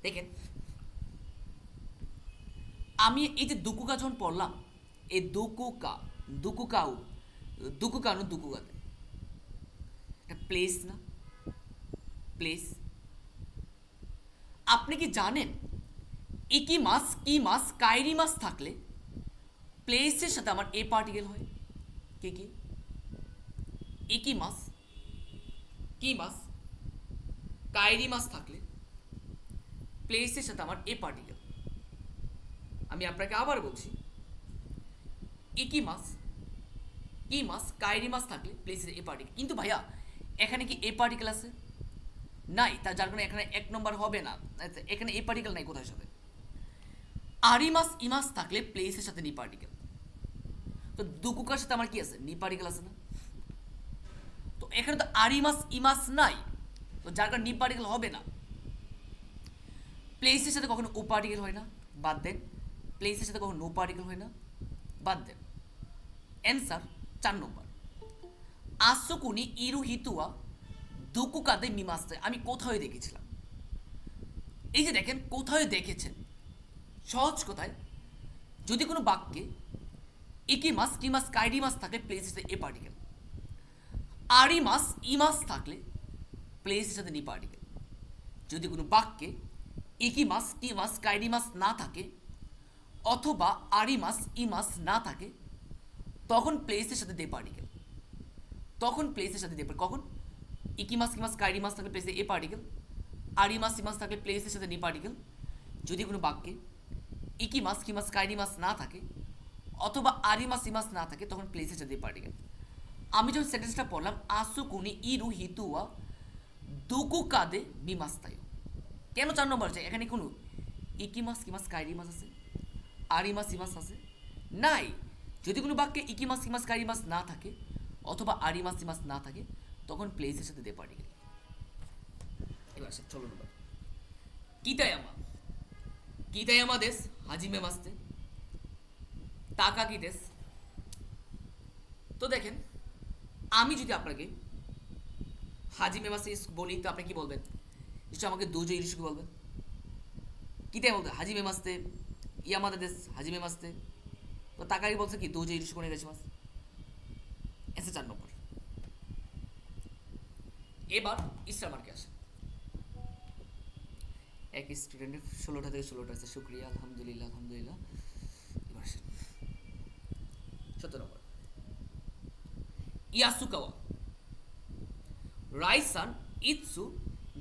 দেখেন, আমি এই যে দুকুকা যখন পড়লাম, এই দুকুকা, দুকুকাউ, দুকুকানু, দুকুকাতে, এটা প্লেস না? প্লেস। আপনি কি জানেন ইকি মাস, কি মাস, কাইরি মাস থাকলে প্লেসের সাথে আমার এ পার্টিকেল হয়? কি কি? ইকি মাস, কি মাস, কাইরি মাস থাকলে প্লেসের সাথে আমার এ পার্টিকেল। আমি আপনাকে আবার বলছি, ইকি মাস, কি মাস, কাইরি মাস থাকলে প্লেসের এ পার্টিকেল। কিন্তু ভাইয়া এখানে কি এ পার্টিকেল আছে? নাই, তার যার কারণে এখানে 1 নম্বর হবে না। এখানে এ পার্টিকেল নাই কোথায় সাথে। আরিমাস ইমাস থাকলে প্লেসের সাথে নি পার্টিকেল। তো দুকুকার সাথে আমার কি আছে? নি পার্টিকেল আছে না? তো এখানে তো আরিমাস ইমাস নাই, তো যার কারণে নি পার্টিকেল হবে না। প্লেসের সাথে কখনো ও পার্টিকেল হয় না, বাদ দেন। প্লেসের সাথে কখনো নো পার্টিকেল হয় না, বাদ দেন। অ্যান্সার 4 নম্বর, আসুকুনি ইরু হিতুয়া দুকুকাদে মিমাস্তে। আমি কোথায় দেখেছিলাম? এই যে দেখেন, কোথায় দেখেছেন, সহজ কথায়, যদি কোনো বাক্যে ইকিমাস, কিমাস, কাইডিমাস থাকলে প্লেসের সাথে এ পার্টিকেল, আরিমাস ইমাস থাকলে প্লেসের সাথে নি পার্টিকেল। যদি কোনো বাক্যে ইকিমাস, কিমাস, কাইডিমাস না থাকে, অথবা আরিমাস ইমাস না থাকে, তখন প্লেসের সাথে দে পার্টিকেল। তখন প্লেসের সাথে দে, কখন? ইকিমাস, কিমাস, কাইডিমাস থাকলে প্লেসে এ পার্টিকেল, আরিমাস ইমাস থাকলে প্লেসের সাথে নি পার্টিকেল। যদি কোনো বাক্যে ইকিমাস, কিমাস, কাইডিমাস না থাকে, অথবা আরিমাস ইমাস না থাকে, তখন প্লেসের সাথে এ পার্টিকেল। আমি যখন সেন্টেন্সটা পড়লাম, আসুকুনি ইরু হিতুয়া দুকুকাদে মিমাস্তায়, কেন 4 নম্বর আছে? এখানে কোনো ইকিমাস, কিমাস, কাইডিমাস আছে? আরিমাস ইমাস আছে? নাই। যদি কোনো বাক্যে ইকিমাস, কিমাস, কাইডিমাস না থাকে, অথবা আরিমাস ইমাস না থাকে, তখন প্লেসের সাথে দে পার্টিকেল। এবার 16 নম্বর, কিতায়ামা, কিতায়ামা দেশ হাজিমে মাস্তে টাকা কি দেশ। তো দেখেন, আমি যদি আপনাকে হাজিমে মাসে বলি, তো আপনি কি বলবেন? নিশ্চয় আমাকে দুজো ইলিশকে বলবেন। কিতাই বলতে হাজিমে মাস্তে, ইয়ামাদা দেশ হাজিমে মাস্তে। তো টাকাই বলছে কি দুজো ইলিশ কোনে গেছে মাস। এসে 4 নম্বর। এবার ইসরা মার্কে আসে। এক স্টুডেন্টের 16টা থেকে 16টা আছে, শুক্রিয়া, আলহামদুলিল্লাহ, আলহামদুলিল্লাহ। এবার 17 নম্বর, ইয়াসুকাওয়া রাইসান ইৎসু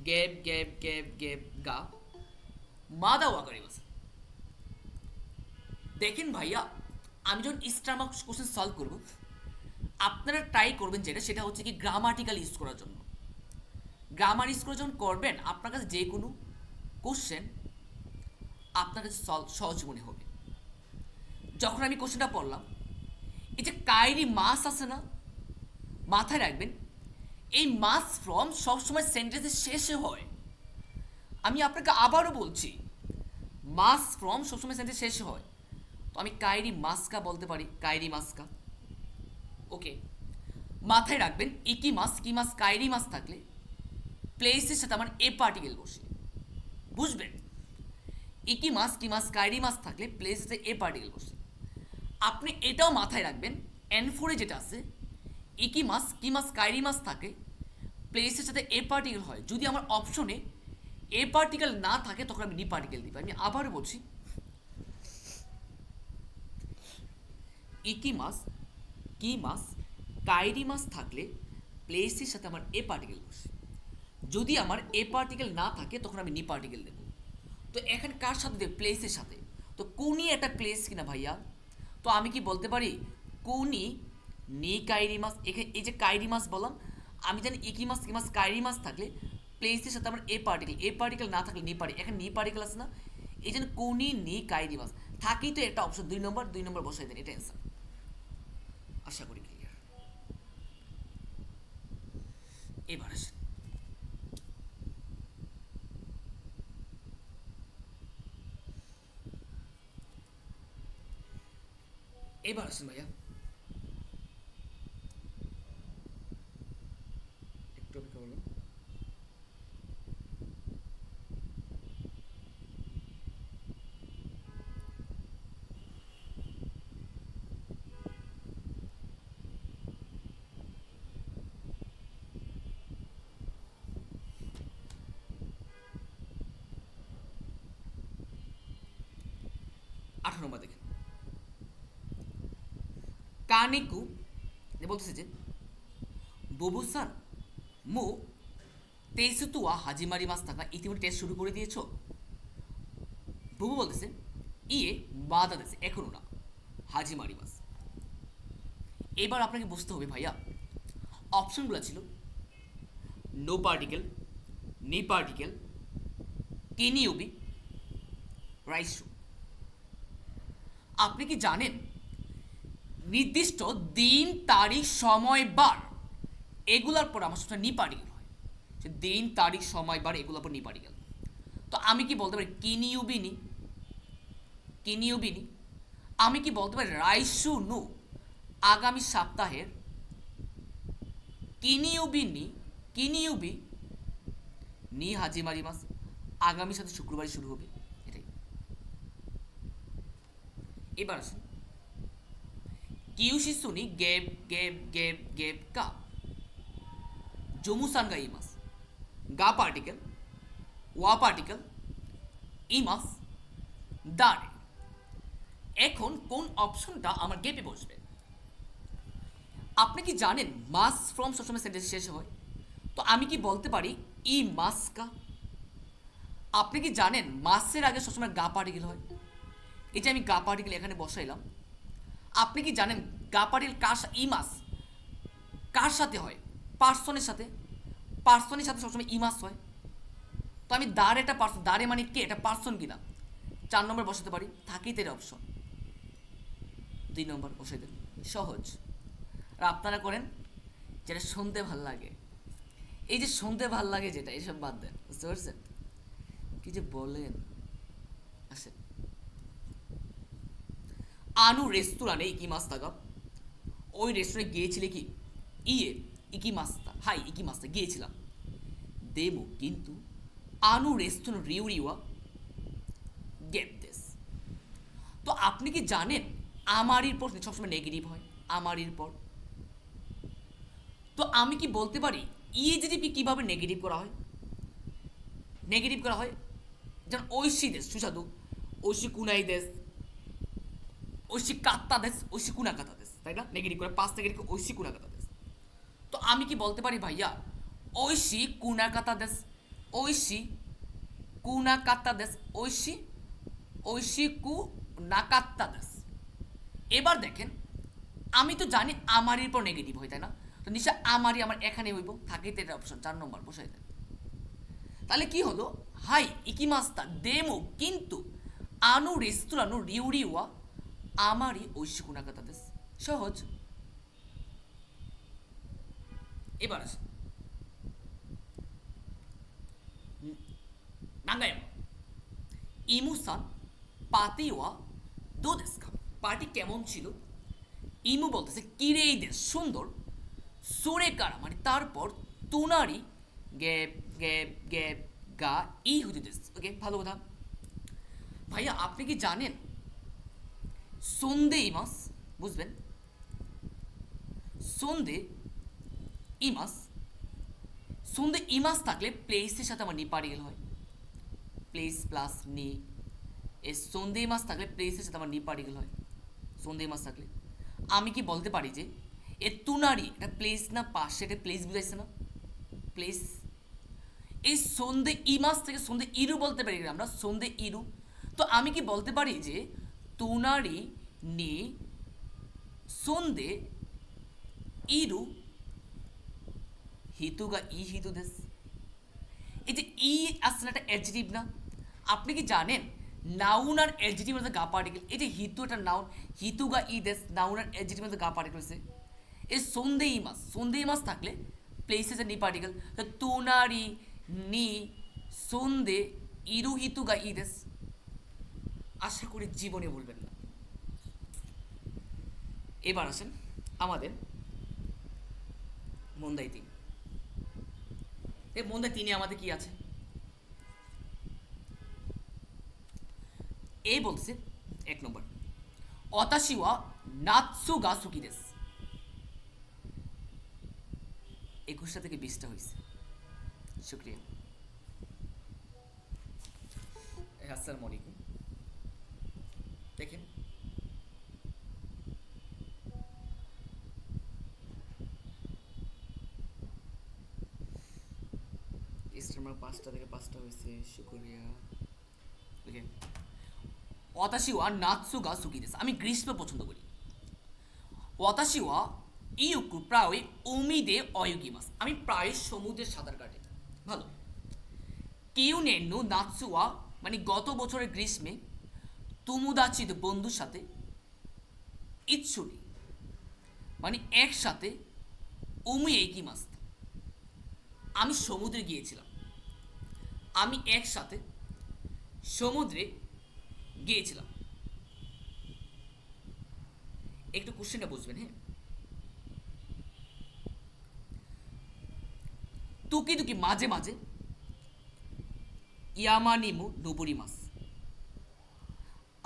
গেব গেব গেব গেব গা মাদা ওয়াকারিমাস। দেখেন ভাইয়া, আমি যখন স্টারমার্ক কোশ্চেন সলভ করব, আপনারা ট্রাই করবেন যেটা, সেটা হচ্ছে কি গ্রামাটিক্যাল ইউজ করার জন্য। গ্রামার ইউজ করে যখন করবেন, আপনার কাছে যে কোনো কোশ্চেন আপনার কাছে সহজ মনে হবে। যখন আমি কোশ্চেনটা পড়লাম, এই যে কাইরি মাস আছে না, মাথায় রাখবেন এই মাস ফ্রম সবসময় সেন্টেন্সের শেষে হয়। আমি আপনাকে আবারও বলছি, মাস ফ্রম সবসময় সেন্টেন্স শেষে হয়। তো আমি কাইরি মাস্কা বলতে পারি, কাইরি মাস্কা। ওকে, মাথায় রাখবেন ইকি মাস কি মাস কাইরি মাস থাকলে প্লেসের সাথে আমার এ পার্টিকেল বসে, বুঝবেন? ইকি মাস কি মাস কাইরি মাস থাকলে প্লেসের সাথে এ পার্টিকেল বসে। আপনি এটাও মাথায় রাখবেন এন ফোরে যেটা আছে, ইকি মাস কি মাস কাইরি মাস থাকে প্লেসের সাথে এ পার্টিকেল হয়। যদি আমার অপশনে এ পার্টিকেল না থাকে তখন আমি নি পার্টিকেল দিই। আমি আবার বলছি, ইকি মাস কি মাস কাইরি মাস থাকলে প্লেসের সাথে আমার এ পার্টিকেল বসে। যদি আমার এ পার্টিকেল না থাকে তখন আমি নি পার্টিকেল দেবো। তো এখানে কার সাথে দেবে? প্লেসের সাথে। তো কোনি একটা প্লেস কিনা ভাইয়া? তো আমি কি বলতে পারি কোনি নি কাইরি মাস? এখানে এই যে কাইরি মাস বললাম, আমি জানি ইকি মাস কি মাস কাইরি মাস থাকলে প্লেসের সাথে আমার এ পার্টিকেল না থাকলে নি পার্টিকেল, এখানে নি পার্টিকেল আছে না, এই জন্য কোনি নি কাইরি মাস থাকেই। তো একটা অপশন 2 নম্বর বসাই দেন, এটা অ্যান্সার। আশা করি ক্লিয়ার। এবার আসেন, এবার আসেন ভাইয়া, একটু অপেক্ষা করুন। আঠারো নম্বর দেখেন, কানিকু বলতেছে যে বুবুসান মু তেইসুতুয়া হাজিমারি মাস থাকা ইতিমধ্যে টেস্ট শুরু করে দিয়েছো। বুবু বলতেছে ইয়ে বাধা দিয়েছে এখনো না, হাজিমারি মাস। এবার আপনাকে বুঝতে হবে ভাইয়া, অপশনগুলো ছিল নো পার্টিকেল, নি পার্টিকেল, কেনিউবি, রাইসু। আপনি কি জানেন নির্দিষ্ট দিন তারিখ সময় বার এগুলার পর আমার সবসময় নি পার্টিকেল হয়, যে দিন তারিখ সময় বার এগুলোর পর নি পার্টিকেল। তো আমি কি বলতে পারি কিনিউবিনি, কিনিউবিনি। আমি কি বলতে পারি রাইসু নু আগামী সপ্তাহের, কিনিউবিনি, কিনিউবি নি হাজিমারি মাস আগামী সাথে শুক্রবারই শুরু হবে, এটাই। এবার আসুন, কিউশিসুনি গেব গেব গেব গেব কা জমুসানগা ইমাস গা পার্টিকেল ওয়া পার্টিকেল ইমাস দাঁড়ে। এখন কোন অপশনটা আমার গেপে বসবে? আপনি কি জানেন মাস ফ্রম সবসময় সেন্টেন্স শেষ হয়? তো আমি কি বলতে পারি ই মাস কা? আপনি কি জানেন মাসের আগে সবসময় গা পার্টিকেল হয়? এই যে আমি গা পার্টিকেল এখানে বসাইলাম। আপনি কি জানেন গা পার্টিকেল কার ই মাস কার সাথে হয়? পার্সনের সাথে। পার্সনের সাথে সবসময় ই মাস হয়। তো আমি দাঁড় একটা পার্সন, দাঁড়ে মানে কে, এটা পার্সন কিনা? 4 নম্বর বসাতে পারি, থাকেই তো অপশন। 2 নম্বর বসাই দেন, সহজ। আর আপনারা করেন যেটা শুনতে ভাল লাগে, এই যে শুনতে ভাল লাগে যেটা, এসব বাদ দেন, বুঝতে পারছেন কি যে বলেন? আসেন, আনু রেস্তোরাঁে ইকি মাস্তা গা, ওই রেস্টুরেন্টে গিয়েছিলে কি? ইয়ে ইকি মাস্তা, হাই ইকি মাস্তা গিয়েছিলাম। দেবো কিন্তু আনু রেস্তোরাঁ রিউরিওয়া গেট দিস। তো আপনি কি জানেন আমারির পর সবসময় নেগেটিভ হয়, আমারির পর। তো আমি কি বলতে পারি ইএজিডিপি কিভাবে নেগেটিভ করা হয়? নেগেটিভ করা হয় যেমন ঐশী দেশ সুস্বাদু, ঐশী কুনাই দেশ, ঐশী কাত্তা দেশ, ঐশী কুনা কাতা দেশ, তাই না? নেগেটিভ করে 5 থেকে ঐশী কুনা কাতা দেশ। তো আমি কি বলতে পারি ভাইয়া ঐশী কুনা কাতা দেশ, ঐশী কুনা কাত্তা দেশ, ঐশী ঐশী কু নাকাত্তা দেশ। এবার দেখেন, আমি তো জানি আমারির পর নেগেটিভ হয়, তাই না? তো নিশ্চয় আমারই আমার এখানে হইব, থাকেই তো এটা অপশন 4 নম্বর বসাই দেন। তাহলে কি হলো? হাই ইকিমাস্তা দেমো কিন্তু আনু রেস্তোরাঁনো রিউরিওয়া আমারই ঐশী কুনাকাতা দেশ। সহজ। এবার আসে নাঙ্গায়ামা ইমুসান পাতিওয়া দো দেশ কা। পার্টি কেমন ছিল? ইমু বলতেছে কিরে এই দেশ সুন্দর, সোরে কারা মানে তারপর তোনারি গ্যাপ গ্যাপ গ্যাপ গা ই হতে দেশ। ওকে, ভালো কথা। ভাইয়া আপনি কি জানেন সন্ধে ইমাস, বুঝবেন? সন্ধে ইমাস, সন্ধে ইমাস থাকলে প্লেসের সাথে আমার নি পার্টিকেল হয়। প্লেস প্লাস নি, এই সন্ধে ইমাস থাকলে প্লেসের সাথে আমার নি পার্টিকেল হয়। সন্ধে ইমাস থাকলে আমি কি বলতে পারি যে এ তুনারি এটা প্লেস না পাশে, এটা প্লেস বুঝাইছে না? প্লেস। এই সন্ধে ইমাস থেকে সন্ধে ইরু বলতে পারি আমরা, সন্ধে ইরু। তো আমি কি বলতে পারি যে তুনারি নি সন্ধে ইরু হিতুগা ই হিতু দেশ। এই যে ই আসছে না, একটা অ্যাডজেক্টিভ না? আপনি কি জানেন নাউন আর অ্যাডজেক্টিভ মধ্যে গা পার্টিকেল? এই যে হিতু এটা নাউন, হিতুগা ই দেশ নাউন আর অ্যাডজেক্টিভ মধ্যে গা পার্টিকেল আছে। এই সন্ধে মাস থাকলে প্লেসেস নি পার্টিকেল। তো তুনারি নি সন্ধে ইরু হিতুগা ই দেশ। আশা করি জীবনে বলবেন না। এবার আসেন আমাদের মন্দাই তিন। এই মন্দাই তিনে আমাদের কি আছে? এই বলছে 1 নম্বর, অতাশিওয়া নাৎসু গা সুকি দেশ। 21টা থেকে 20টা হয়েছে। শুক্রিয়া। আসসালামু আলাইকুম। দেখেন ইস্টারমার্ক 5টা থেকে 5টা হয়েছে। শুক্রিয়া। ওকে, অতাশিওয়া নাৎসুগা সুকি দেশ। আমি গ্রীষ্ম পছন্দ করি। ওয়াতাশিওয়া ইউকু প্রায় ওমিদে অয়ুগিমাস। আমি প্রায় সমুদ্রের সাঁতার কাটি। ভালো। কেউ নেনু নাৎসুয়া মানে গত বছরের গ্রীষ্মে তুমুদাচিত বন্ধুর সাথে ইচ্ছুরি মানে একসাথে ওমি এইকিমাস। আমি সমুদ্রে গিয়েছিলাম। আমি একসাথে সমুদ্রে গিয়েছিলাম। একটু কোশ্চেনটা বুঝবেন, হ্যাঁ? তুকি তুকি মাঝে মাঝে ইয়ামানিমু নোবরি মাস।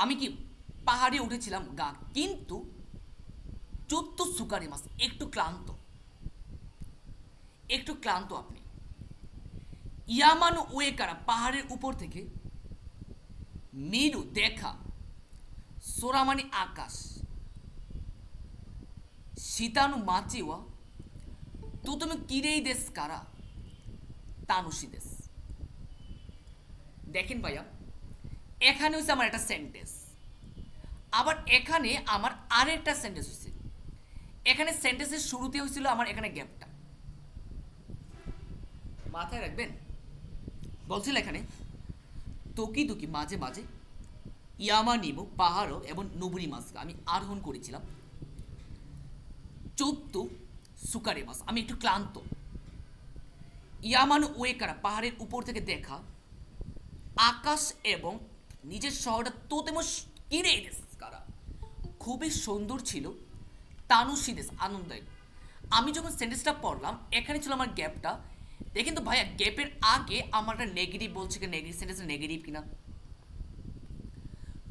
আমি কি পাহাড়ে উঠেছিলাম গা, কিন্তু চোদ্দ সুকারি মাস। একটু ক্লান্ত, একটু ক্লান্ত আপনি। ইয়ামানু ওয়েকারা পাহাড়ের উপর থেকে মিরু দেখা, সোরামানি আকাশ, শীতানু মাচিওয়া তো তুমি কিরেই দেশ কারা তানুসি দেশ। দেখেন ভাইয়া, এখানে হচ্ছে আমার একটা সেন্টেন্স, আবার এখানে আমার আরেকটা সেন্টেন্স হয়েছে। এখানে সেন্টেন্সের শুরুতে হয়েছিল আমার এখানে গ্যাপটা, মাথায় রাখবেন। বলছিল এখানে তকি দুকি মাঝে মাঝে ইয়ামা নিমু পাহাড় এবং নুবুরি মাছ আমি আরোহণ করেছিলাম। 14 সুকারে মাছ। আমি একটু ক্লান্ত। ইয়ামানু ওয়েকারা পাহাড়ের উপর থেকে দেখা আকাশ এবং নিজের শহরটা তোতেমো কিরে কারা খুবই সুন্দর ছিল। তানুসি দেশ আনন্দায়ক। আমি যখন সেন্টেন্সটা পড়লাম এখানে ছিল আমার গ্যাপটা। দেখেন তো ভাইয়া, গ্যাপের আগে আমার একটা নেগেটিভ বলছে কি, নেগেটিভ সেন্টেন্স নেগেটিভ কিনা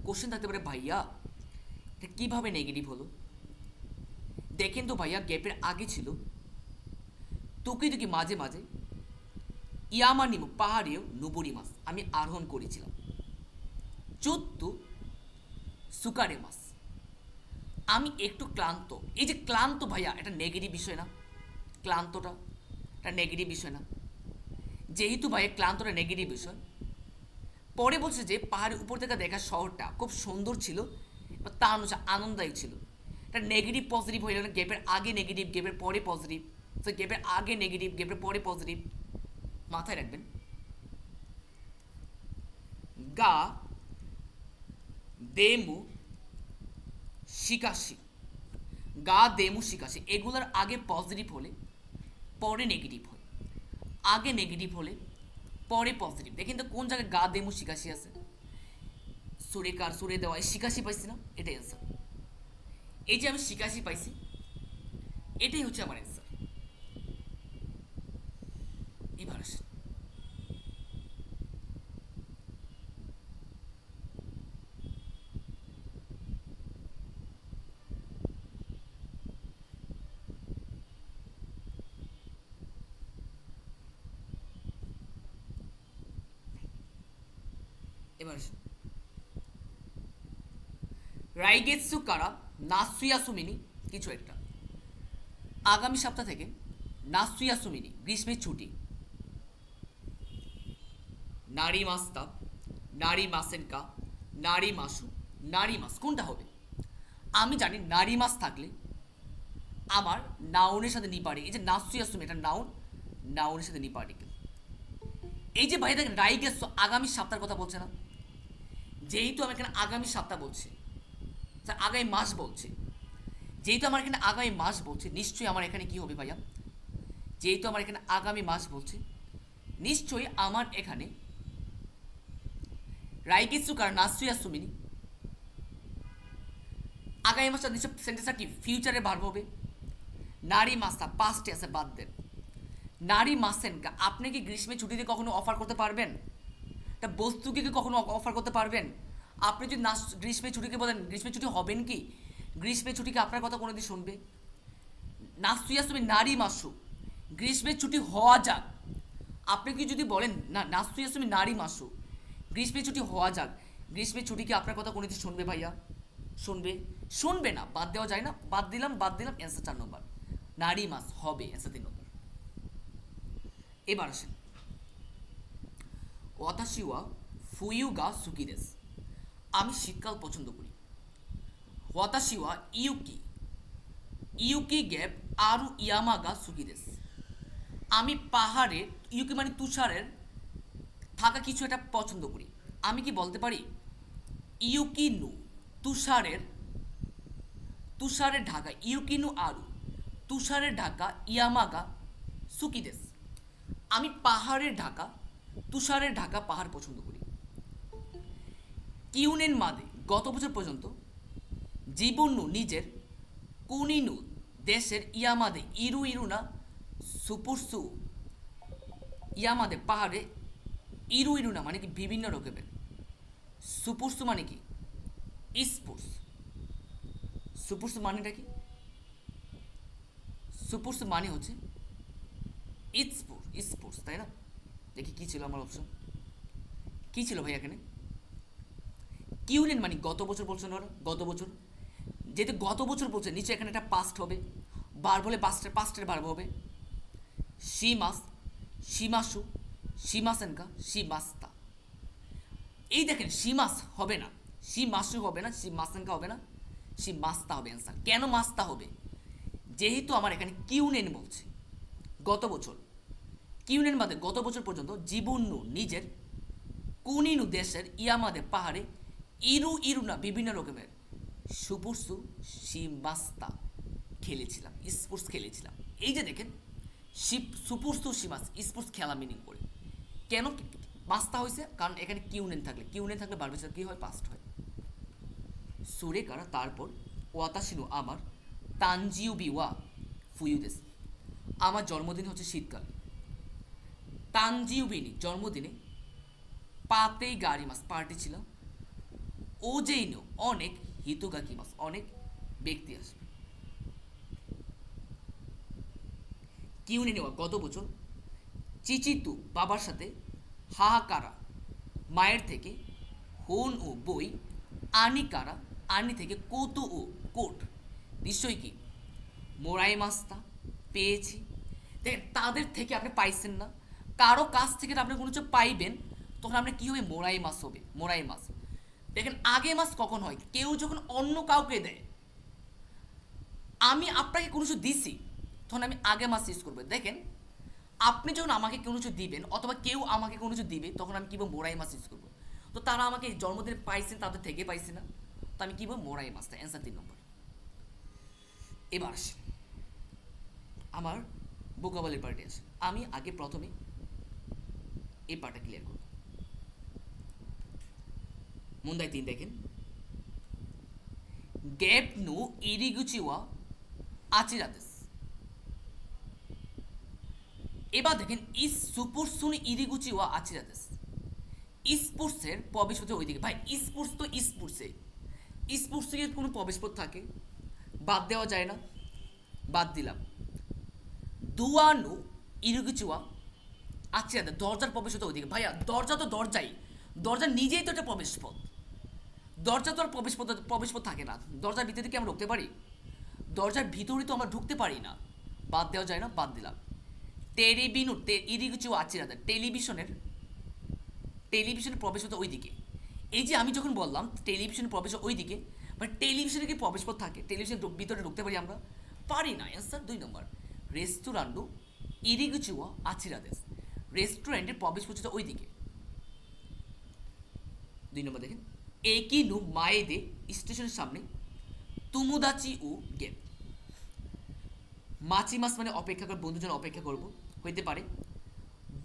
কোশ্চেন থাকতে পারে। ভাইয়া এটা কীভাবে নেগেটিভ হলো? দেখেন তো ভাইয়া, গ্যাপের আগে ছিল তুকি তুকি মাঝে মাঝে ইয়ামানিমু পাহাড়েও নুবুরি মাছ আমি আরোহণ করেছিলাম। 14 সুকারে মাছ। আমি একটু ক্লান্ত। এই যে ক্লান্ত ভাইয়া, এটা নেগেটিভ বিষয় না? ক্লান্তটা এটা নেগেটিভ বিষয় না? যেহেতু ভাইয়া ক্লান্তটা নেগেটিভ বিষয়, পরে বলছে যে পাহাড়ের উপর থেকে দেখা শহরটা খুব সুন্দর ছিল, তা অনুযায়ী আনন্দদায়ক ছিল। এটা নেগেটিভ পজিটিভ হয়ে গেল। গ্যাপের আগে নেগেটিভ, গ্যাপের পরে পজিটিভ। তো গ্যাপের আগে নেগেটিভ, গ্যাপের পরে পজিটিভ, মাথায় রাখবেন। গা দেমু শিকাশি, গা দেমু শিকাশি এগুলোর আগে পজিটিভ হলে পরে নেগেটিভ হয়, আগে নেগেটিভ হলে পরে পজিটিভ। দেখেন তো কোন জায়গায় গা দেমু শিকাশি আছে? সুরে কার সুরে দেওয়া শিকাশি পাইছি না? এটাই আছে। এই যে আমি শিকাশি পাইছি, এটাই হচ্ছে আমার অ্যান্সার। এবার আসেন, এবার আসেন, রাইগেৎসু কারা নাসুয়া সুমিনি কিছু একটা। আগামী সপ্তাহ থেকে নাসুয়া সুমিনি গ্রীষ্মের ছুটি। নারী মাস্তা, নারী মাসেনকা, নারী মাসু, নারী মাস কোনটা হবে? আমি জানি নারী মাস থাকলে আমার নাউনের সাথে নিপারে, এই যে নাসুয়া সুমি এটা নাউন, নাউনের সাথে নিপার্টিকেল। এই যে ভাই দেখেন রাইগেৎসু আগামী সপ্তাহের কথা বলছে না, যেহেতু আমি এখানে আগামী সপ্তাহ বলছি, আগামী মাস বলছি, যেহেতু আমার এখানে আগামী মাস বলছে, নিশ্চয়ই আমার এখানে কি হবে ভাইয়া? যেহেতু আমার এখানে আগামী মাস বলছে, নিশ্চয়ই আমার এখানে রাইগেৎসু কারা নাসুয়া সুমিনি আগামী মাসটা নিশ্চয় সেন্টেন্সটা কি ফিউচারে ভার্ব হবে। নারী মাসটা পাস্টে আছে, বাদ দেন। নারী মাসেন আপনি কি গ্রীষ্মের ছুটিতে কখনো অফার করতে পারবেন? একটা বস্তুকে কি কখনো অফার করতে পারবেন? আপনি যদি গ্রীষ্মের ছুটিকে বলেন গ্রীষ্মের ছুটি হবেন কি? গ্রীষ্মের ছুটিকে আপনার কথা কোনোদিন শুনবে? নাসুয়া তুমি নারী মাসু, গ্রীষ্মের ছুটি হওয়া যাক, আপনি কি যদি বলেন না নাসুয়া তুমি নারী মাসু, গ্রীষ্মের ছুটি হওয়া যাক, গ্রীষ্মের ছুটি কি আপনার কথা কোনোদিন শুনবে ভাইয়া? শুনবে? শুনবে না, বাদ দেওয়া যায় না, বাদ দিলাম, বাদ দিলাম, অ্যান্সার 4 নম্বর নারী মাস হবে, অ্যান্সার 3 নম্বর। এবার আসেন, ওয়াতাশি ওয়া ফুয়ু গা সুকি দেস, আমি শীতকাল পছন্দ করি। ওয়াতাশি ওয়া ইউকি ইউকি গ্যাপ আরু ইয়ামা গা সুকি দেস, আমি পাহাড়ে, ইউকি মানে তুষারের থাকা কিছু একটা পছন্দ করি। আমি কি বলতে পারি ইউকিনু তুষারের, তুষারের ঢাকা, ইউকিনু আরু তুষারের ঢাকা ইয়ামাগা সুকিদেস, আমি পাহাড়ের ঢাকা, তুষারের ঢাকা পাহাড় পছন্দ করি। কিউনেন মাদে গত বছর পর্যন্ত জীবনু নিজের কুনিনু দেশের ইয়ামাদে ইরু ইরুনা সুপুরসু, ইয়ামাদে পাহাড়ে ইরু ইরুনা মানে কি বিভিন্ন রকমের, সুপুরসু মানে কি স্পোর্টস, সুপুরসু মানেটা কি? সুপুরসু মানে হচ্ছে স্পোর্টস, তাই না? দেখি কি ছিল আমার অপশন, কি ছিল ভাই এখানে? কিউনেন মানে গত বছর বলছেন ওরা, গত বছর, যেহেতু গত বছর বলছে নিচে এখানে একটা পাস্ট হবে, বার বলে পাস্টের বার হবে। শিমাস, শিমাসু, শিমাসেনকা, শিমাস্তা। এই দেখেন শিমাস হবে না, শিমাসু হবে না, শিমাসেনকা হবে না, শিমাস্তা হবে অ্যান্সার। কেন মাস্তা হবে? যেহেতু আমার এখানে কিউনেন বলছে গত বছর, কিউনেন বাদে গত বছর পর্যন্ত জীবনু নিজের কুনিনু দেশের ইয়ামাদে পাহাড়ে ইরু ইরুনা বিভিন্ন রকমের সুপুরসু শিমাস্তা খেলেছিলাম, স্পোর্টস খেলেছিলাম। এই যে দেখেন সুপুরসু শিমাস স্পোর্টস খেলা মিনিং করে। কেন মাস্তা হয়েছে? কারণ এখানে কিউনেন থাকলে বারবেচার কি হয়? পাস্ট হয়। সুরে কারা তারপর ওয়াতাশিনু আমার তানজিউবি ওয়া ফুয়ুদেস, আমার জন্মদিন হচ্ছে শীতকাল। তানজিউবিনি জন্মদিনে পাতেই গাড়ি মাস পার্টি ছিল। ও যেইনো অনেক হিতুগাকি মাস অনেক ব্যক্তি আসবে। কিউনে নেওয়া গত বছর চিচিতু বাবার সাথে হাহাকারা মায়ের থেকে হোন ও বই আনি কারা আনি থেকে কৌতু ও কোট, নিশ্চয়ই কি মোরাই মাস্তা পেয়েছি। দেখেন তাদের থেকে আপনি পাইছেন না, কারো কাছ থেকে আপনি কোনো কিছু পাইবেন, তখন আপনার কী হবে? মোরাই মাছ হবে, মোরাই মাছ। দেখেন আগে মাছ কখন হয়? কেউ যখন অন্য কাউকে দেয়, আমি আপনাকে কোনো কিছু দিছি, তখন আমি আগে মাছ ইউজ করবো। দেখেন আপনি যখন আমাকে কোনো কিছু দিবেন অথবা কেউ আমাকে কোনো কিছু দিবে, তখন আমি কী বলবো? মোরাই মাছ ইউজ করবো। তো তারা আমাকে জন্মদিনে পাইছেন, তাদের থেকে পাইছি না, তো আমি কী বলবো? মোরাই মাছটা অ্যান্সার 3 নম্বর। এবার আসি আমার বোকাবলির পার্টি আছে, আমি আগে প্রথমে এই পার্টটা ক্লিয়ার করব। মুন্দাই 3 দেখেন, গ্যাপ নু ইরিগুচিওয়া আচিরাদেস। এবার দেখেন ইস সুপুরসুন ইরিগুচিওয়া আচিরাদেস। স্পোর্টসের প্রবেশপথ ওইদিকে। ভাই স্পোর্টস তো স্পোর্টসে কোনো প্রবেশপথ থাকে? বাদ দেওয়া যায় না, বাদ দিলাম। দুয়ানো ইরুগুচুয়া আচ্ছা, দরজার প্রবেশপথ ওইদিকে। ভাইয়া দরজা তো দরজাই, দরজা নিজেই তো একটা প্রবেশপথ। দরজা তো আর প্রবেশপথ থাকে না। দরজার ভিতরে কি আমরা ঢুকতে পারি? দরজার ভিতরে তো আমরা ঢুকতে পারি না। বাদ দেওয়া যায় না, বাদ দিলাম। টেরিবিনু ইরিগুচুয়া আচ্ছা, টেলিভিশনের প্রবেশপথ ওইদিকে। এই যে আমি যখন বললাম টেলিভিশনের প্রবেশ ওইদিকে, মানে টেলিভিশনে কি প্রবেশপথ থাকে? টেলিভিশনের ভিতরে ঢুকতে পারি আমরা? পারি না। অ্যান্সার 2 নম্বর। রেস্টুরান্টু ইরিগুচুয়া আচিরাদেস। রেস্টুরেন্টের প্রবেশপথ ওইদিকে। 2 নম্বর দেখেন, একিনু মায়েদে স্টেশনের সামনে তুমুদাচি ও গেপ। মাছি মাস মানে অপেক্ষা কর, বন্ধুর জন্য অপেক্ষা করবো, হইতে পারে।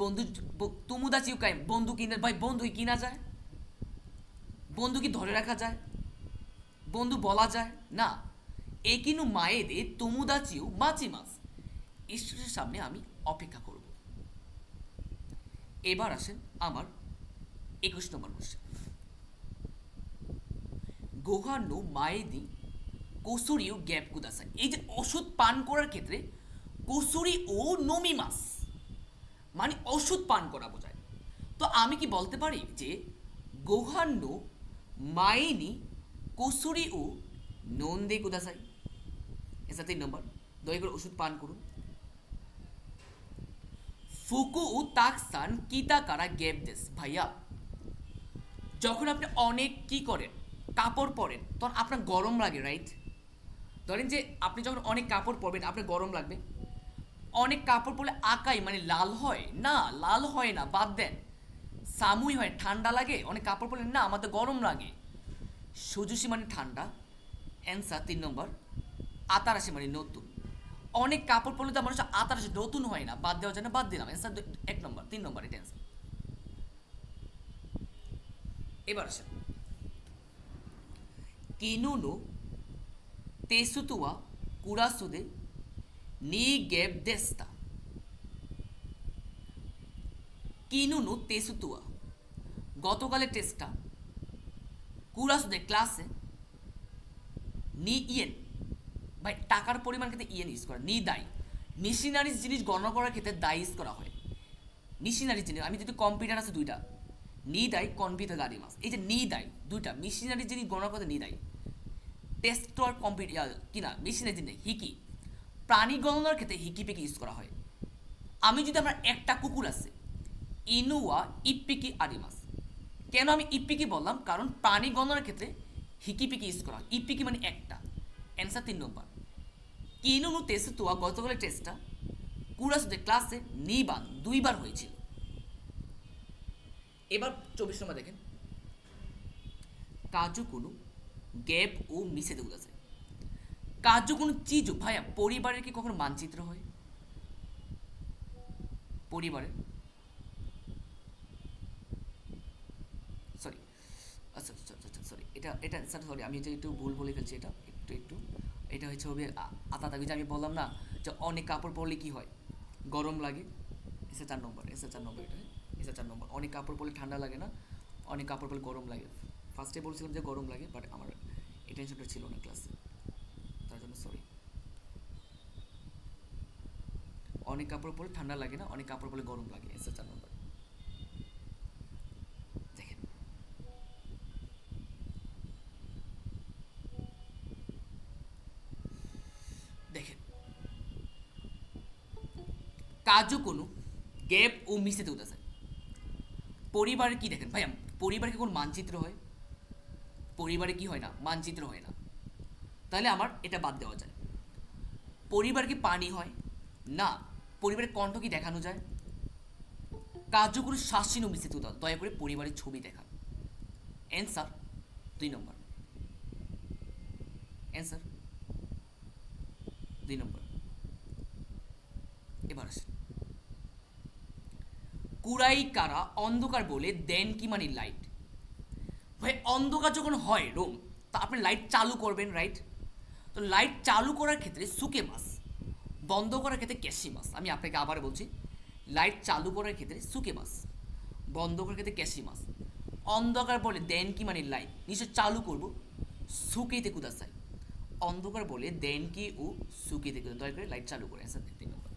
বন্ধু তুমুদাচি ও কাই, বন্ধু কিনে। ভাই বন্ধু কিনা যায়? বন্ধু কি ধরে রাখা যায়? বন্ধু বলা যায় না। একিনু মায়েদে তুমুদাচিও মাছি মাস। স্টেশনের সামনে আমি অপেক্ষা করব। এবার আসেন আমার 21 নম্বর কোশ্চেন। গোহান্ন মায়েদি কসুরিও গ্যাপ কুদাসাই। এই যে ওষুধ পান করার ক্ষেত্রে কসুরি ও নমিমাস মানে ওষুধ পান করা বোঝায়। তো আমি কি বলতে পারি যে গোহান্ন মাইনি কসুরি ও নন্দে কুদাসাই? এসা 3 নম্বর। দয়া করে ওষুধ পান করুন। ফুকু ও তাকসান কিতাকারা গ্যাপ দেস। ভাইয়া যখন আপনি অনেক কি করেন, কাপড় পরেন, তখন আপনার গরম লাগে, রাইট? ধরেন যে আপনি যখন অনেক কাপড় পরবেন আপনার গরম লাগবে। অনেক কাপড় পরলে আকাই মানে লাল হয় না? লাল হয় না, বাদ দেন। সামুই হয়, ঠান্ডা লাগে। অনেক কাপড় পরলে না, আমাদের গরম লাগে। সুজুসি মানে ঠান্ডা। অ্যান্সার 3 নম্বর। আতারাশি মানে নতুন। অনেক কাপড় পরলে তো মানুষ আতারাশি নতুন হয় না, বাদ দেওয়ার জন্য বাদ দিলাম। অ্যান্সার 1 নম্বর। 3 নম্বর এটা অ্যান্সার। এবার আসেন, কিনুনো তেসুতুয়া কুরাসুদে নি গেব দেস্তা। কিনুনো তেসুতুয়া গতকালের টেস্টটা কুরাসুদে ক্লাসে নি ইয়েন। ভাই টাকার পরিমাণ ক্ষেত্রে ইয়েন ইউজ করা। নি দায় মিশনারিজ জিনিস গণনা করার ক্ষেত্রে দায় ইউজ করা হয়। মিশনারি জিনিস আমি যদি কম্পিউটার আছে দুইটা, নি দায় কম্পিউটার গাড়ি মাস। এই যে নি দায় দুইটা মিশনারি জিনিস গণনা করতে নি দায়। টেস্ট আর কম্পিউটার কিনা মেশিনের জন্য হিকি। প্রাণী গণনার ক্ষেত্রে হিকি পিকি ইউজ করা হয়। আমি যদি আমার একটা কুকুর আছে, ইনুয়া ইপিকি আরিমাস। কেন আমি ইপিকি বললাম? কারণ প্রাণী গণনার ক্ষেত্রে হিকি পিকি ইউজ করা হয়। ইপিকি মানে একটা। অ্যান্সার 3 নম্বর। কিনুনু টেস্ট তোয়া গতকালের টেস্টটা কুরাসুদে ক্লাসে নিবান 2 বার হয়েছিল। এবার 24 নম্বর দেখেন, কাজু কুনু গ্যাপ ও মিশে দেউল আছে। কাজু কোনো চিজ। ভাইয়া পরিবারের কি কখনো মানচিত্র হয়? পরিবারের, সরি, আচ্ছা আচ্ছা আচ্ছা সরি, এটা এটা স্যার সরি, আমি এটা একটু ভুল বলে ফেলছি। এটা একটু এটা হচ্ছে হবে আতা দাবি। যে আমি বললাম না যে অনেক কাপড় পরলে কি হয়, গরম লাগে। এসে 4 নম্বর। এসে 4 নম্বর। এটা এসে 4 নম্বর। অনেক কাপড় পরলে ঠান্ডা লাগে না, অনেক কাপড় পরলে গরম লাগে। ফার্স্টে বলছিলাম যে গরম লাগে, বাট আমার টেনশনটা ছিল না ক্লাসে, তার জন্য সরি। অনেক কাপড় পরলে ঠান্ডা লাগে না, অনেক কাপড় পরলে গরম লাগে। এসে 4 নম্বর। দেখেন, দেখেন কাজু কোনো গ্যাপ ও মিশতে উঠেছে। পরিবারে কি দেখেন ভাই, পরিবারে কি কোনো মানচিত্র হয়? পরিবারে কি হয় না? মানচিত্র হয় না। তাহলে আমার এটা বাদ দেওয়া যায়। পরিবার কি পানি হয়? না। পরিবারের কণ্ঠ কি দেখানো যায়? কার্যকরী শাসীন ও মিশ্রিত দল। দয়া করে পরিবারের ছবি দেখান। অ্যান্সার 2 নম্বর। অ্যান্সার 2 নম্বর। এবার আসে, কুরাই কারা অন্ধকার বলে দেন কি মানে লাইট। ভাই অন্ধকার যখন হয় রুম, তা আপনি লাইট চালু করবেন, রাইট? তো লাইট চালু করার ক্ষেত্রে সুকে মাস, বন্ধ করার ক্ষেত্রে ক্যাশি মাস। আমি আপনাকে আবার বলছি, লাইট চালু করার ক্ষেত্রে সুকে মাস, বন্ধ করার ক্ষেত্রে ক্যাশি মাস। অন্ধকার বলে দেন কি মানে লাইট নিশ্চয় চালু করব, সুকেতে কুদাসাই। অন্ধকার বলে দেন কি ও সুকেতে কুদা, দয়া করে লাইট চালু করে। অ্যান্সার 3 নম্বর।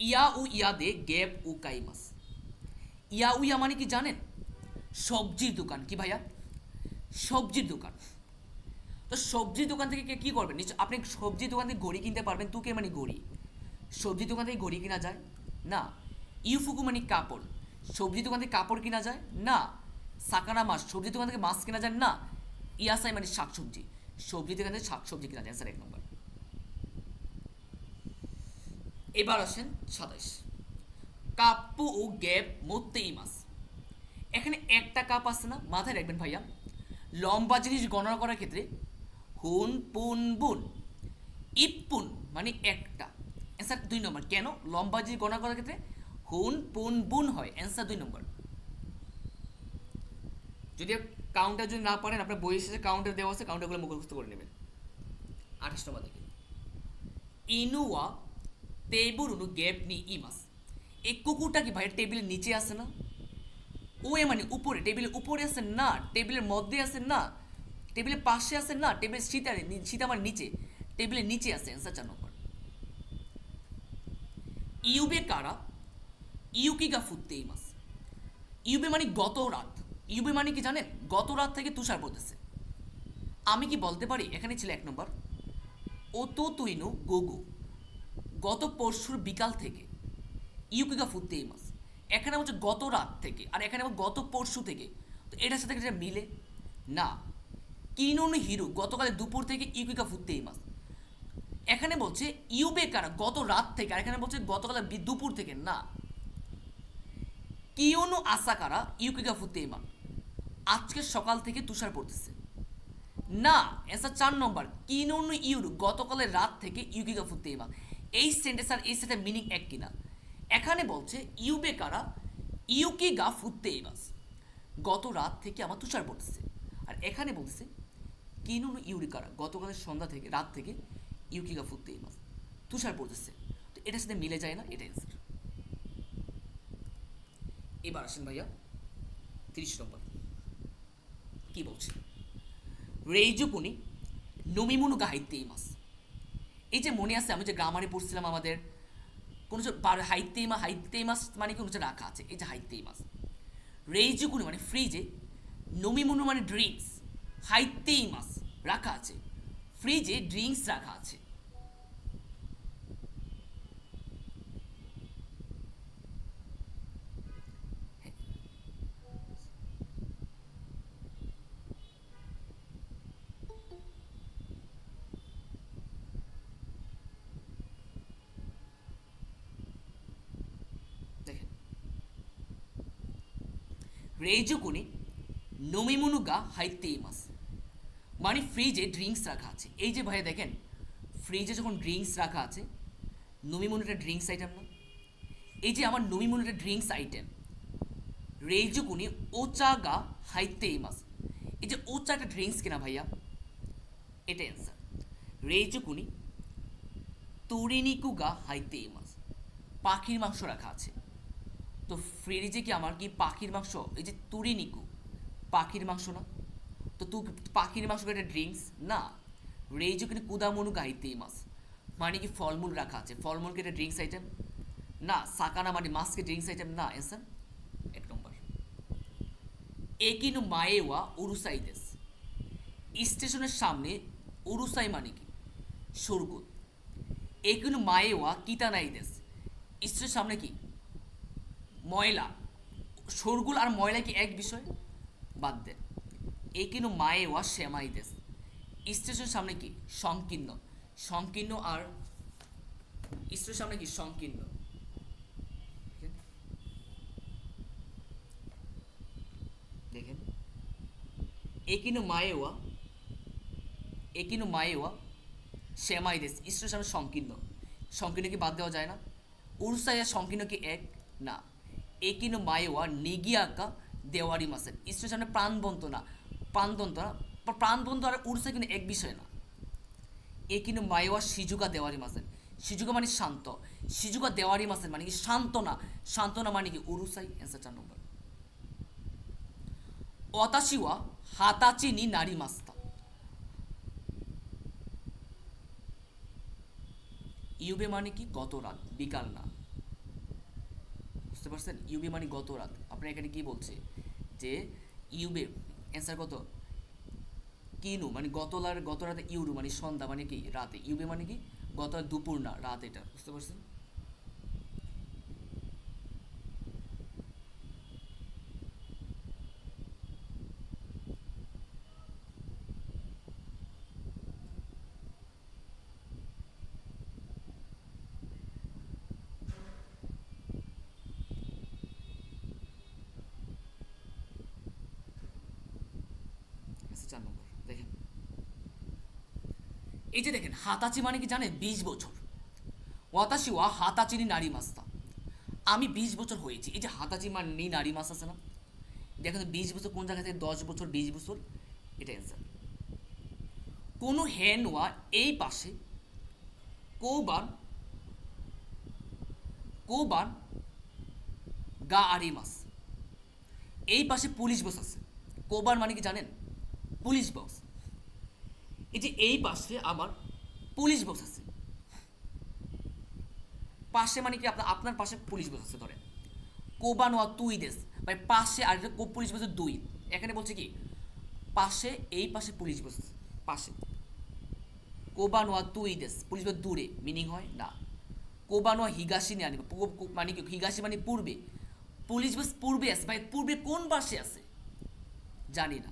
ইয়া ও ইয়াদে গ্যাপ ও কাইমাস। ইয়া ও ইয়া মানে কি জানেন? সবজির দোকান। কি ভাইয়া? সবজির দোকান। তো সবজির দোকান থেকে কি করবেন? নিশ্চয় আপনি সবজির দোকান থেকে ঘড়ি কিনতে পারবেন, তুকে মানে ঘড়ি। সবজির দোকান থেকে ঘড়ি কিনা যায় না। ইউফুকু মানে কাপড়, সবজির দোকান থেকে কাপড় কিনা যায় না। সাকানা মাছ, সবজির দোকান থেকে মাছ কেনা যায় না। ইয়াসাই মানে শাকসবজি, সবজির দোকান থেকে শাকসবজি কিনা যায়। স্যার 1 নম্বর। এবার আসেন 27, কাপ্পু ও গ্যাপ মোত্তেই মাছ। এখানে একটা কাপ আছে না, মাথায় রাখবেন ভাইয়া। লম্বা জিনিস গণনা করার ক্ষেত্রে হুন পুন বুন, ইপুন মানে একটা। অ্যান্সার 2 নম্বর। কেন লম্বা জিনিস গণনা করার ক্ষেত্রে হুন পুন বুন হয়? অ্যান্সার 2 নম্বর। যদি কাউন্টার যদি না পারেন, আপনার বইয়ের শেষে কাউন্টার দেওয়া আছে, কাউন্টারগুলো মুখস্থ করে নেবেন। 28 নম্বর দেখেন, ইনুয়া তেবুরুনু গ্যাপ নি ইমাস। এই কুকুরটা কি ভাই টেবিলের নিচে আছে না? ওয়ে মানে উপরে, টেবিলের উপরে আছে না, টেবিলের মধ্যে আছে না, টেবিলের পাশে আছে না, টেবিলের শীত আমার নিচে, টেবিলের নিচে আছে। অ্যান্সার 4 নম্বর। ইউবে কারা ইউকিগা ফুটতেই মাস। ইউবে মানে গত রাত। ইউবে মানে কি জানেন? গত রাত থেকে তুষার পড়তেছে। আমি কি বলতে পারি? এখানে ছিল 1 নম্বর, ও তো তুইনু গোগো, গত পরশুর বিকাল থেকে। ইউকিগা ফুটতেই মাস, এখানে হচ্ছে গত রাত থেকে, আর এখানে গত পরশু থেকে। তো এটার সাথে এটা মিলে না। কিনুন হিরু, গতকালের দুপুর থেকে ইউকিগা ফুটতেই মাস। এখানে বলছে ইউবে কারা গত রাত থেকে, আর এখানে বলছে গতকালের দুপুর থেকে না। কিউনু আসা কারা ইউকিগা ফুটতেই মাস, আজকে সকাল থেকে তুষার পড়তেছে না। অ্যান্সার 4 নম্বর। কিনুন ইউরু, গতকালের রাত থেকে ইউকিগা ফুটতেই মাস। এই সেন্টেন্স আর এই সেন্টেন্সের মিনিং এক কিনা? এখানে বলছে ইউবে কারা ইউকিগা ফুটতেই মাস, গত রাত থেকে আমার তুষার পড়তেছে। আর এখানে বলতেছে কিনুন ইউরি কারা, গতকালের সন্ধ্যা থেকে রাত থেকে ইউকিগা ফুটতেই মাস, তুষার পড়তেছে। তো এটার সাথে মিলে যায় না, এটা অ্যান্সার। এবার আসেন ভাইয়া 30 নম্বর। কি বলছে? রেইজুকুনি নমিমুনু গাহাইতেই মাস। এই যে মনে আছে আমি যে গ্রামারে পড়ছিলাম, আমাদের কোনো হাইতেই মাস মানে কোনো রাখা আছে। এই যে হাইতেই মাস, রেইজুকুনি মানে ফ্রিজে, নমিমুনু মানে ড্রিঙ্কস, হাইতেই মাস রাখা আছে, ফ্রিজে ড্রিঙ্কস রাখা আছে। দেখেন, রেইজুকুনি নমিমুনুগা হাইতেই মাস মানে ফ্রিজে ড্রিঙ্কস রাখা আছে। এই যে ভাইয়া দেখেন, ফ্রিজে যখন ড্রিঙ্কস রাখা আছে, নমিমুনু একটা ড্রিঙ্কস আইটেম না? এই যে আমার নমিমুনু একটা ড্রিঙ্কস আইটেম, রেইজুকুনি ওচাগা হাইতেই মাস। এই যে ওচা একটা ড্রিঙ্কস কিনা ভাইয়া, এটাই অ্যান্সার। রেইজুকুনি তুরিনিকুগা হাইতেই মাস, পাখির মাংস রাখা আছে। তো ফ্রিজে কি আমার কি পাখির মাংস? এই যে তুরিনিকু, পাখির মাংস না? তো পাখির মাংস একটা ড্রিঙ্কস না। রেইজুকুনি কুদামনু গাইতেই মাস মানে কি ফলমূল রাখা আছে, ফলমূলকে একটা ড্রিঙ্কস আইটেম না। সাকানা মানে মাছকে ড্রিঙ্কস আইটেম না। অ্যান্সার 1 নম্বর। একিনু মায়েওয়া উরুসাইদেস, স্টেশনের সামনে উরুসাই মানে কি শোরগোল। একিনু মায়েওয়া কিতানাইদেস, স্টেশনের সামনে কি ময়লা। শোরগোল আর ময়লা কি এক বিষয়? বাদ দেন। একিনু মায়েওয়া শ্যামাইদেস, স্টেশনের সামনে কি সংকীর্ণ। সংকীর্ণ আর স্টেশনের সামনে কি সংকীর্ণ। দেখেন, একিনু মায়েওয়া শ্যামাইদেস, স্টেশনের সামনে সংকীর্ণ। সংকীর্ণ কি বাদ দেওয়া যায় না? উরুসাই আর সংকীর্ণ কি এক না? একিনো মায়েওয়া নিগিয়াকা দেওয়ারি মাসেল স্টেশনে প্রাণবন্ত না, প্রাণবন্ত না, প্রাণবন্ত আর উড়ছে কিন্তু এক বিষয় না। এ কিন্তু মাইওয়া সিজুকা দেওয়ারি মাসেল, সিজুকা মানে শান্ত, সিজুকা দেওয়ারি মাসেল মানে কি শান্ত না, শান্ত না মানে কি উরুসাই। অ্যান্সার 4 নম্বর। অতাশিওয়া হাতাচি নি নারী মাস্তা, ইউবে মানে কি গত রাত, বিকাল না, বুঝতে পারছেন? ইউবে মানে গত রাত। আপনার এখানে কি বলছে যে ইউবে, অ্যান্সার কত, কিনু মানে গত রাতে, ইউরু মানে সন্ধ্যা মানে কি রাতে, ইউবে মানে কি গত দুপুর না রাত, এটা বুঝতে পারছেন? আচ্ছা 4 নম্বর দেখেন, এই যে দেখেন হাতাচি মানে কি জানেন, 20 বছর। ওয়াতাশি ওয়া হাতাচিনি নারী মাস্তা, আমি 20 বছর হয়েছি। এই যে হাতাচি মানে নারী মাস আছে না, দেখেন 20 বছর কোন জায়গা থেকে, 10 বছর, 20 বছর, এটা অ্যান্সার। কোনো হ্যান ওয়া এই পাশে কোবান, কোবান গা আরি মাস, এই পাশে পুলিশ বস আছে। কোবান মানে কি জানেন, পুলিশ বক্স। এই যে এই পাশে আমার পুলিশ বক্স আছে, পাশে মানে কি আপনার আপনার পাশে পুলিশ বক্স আছে ধরেন, কোবান ওয়া তুই দেশ ভাই, পাশে আর একটা পুলিশ বক্স দুই, এখানে বলছে কি পাশে, এই পাশে পুলিশ বক্স পাশে, কোবান ওয়া তুই দেশ পুলিশ বক্স দূরে, মিনিং হয় না। কোবান ওয়া হিগাশি নিয়ে আনিবা, মানে কি হিগাশি মানে পূর্বে, পুলিশ বক্স পূর্বে আছে ভাই, পূর্বে কোন পাশে আছে জানি না।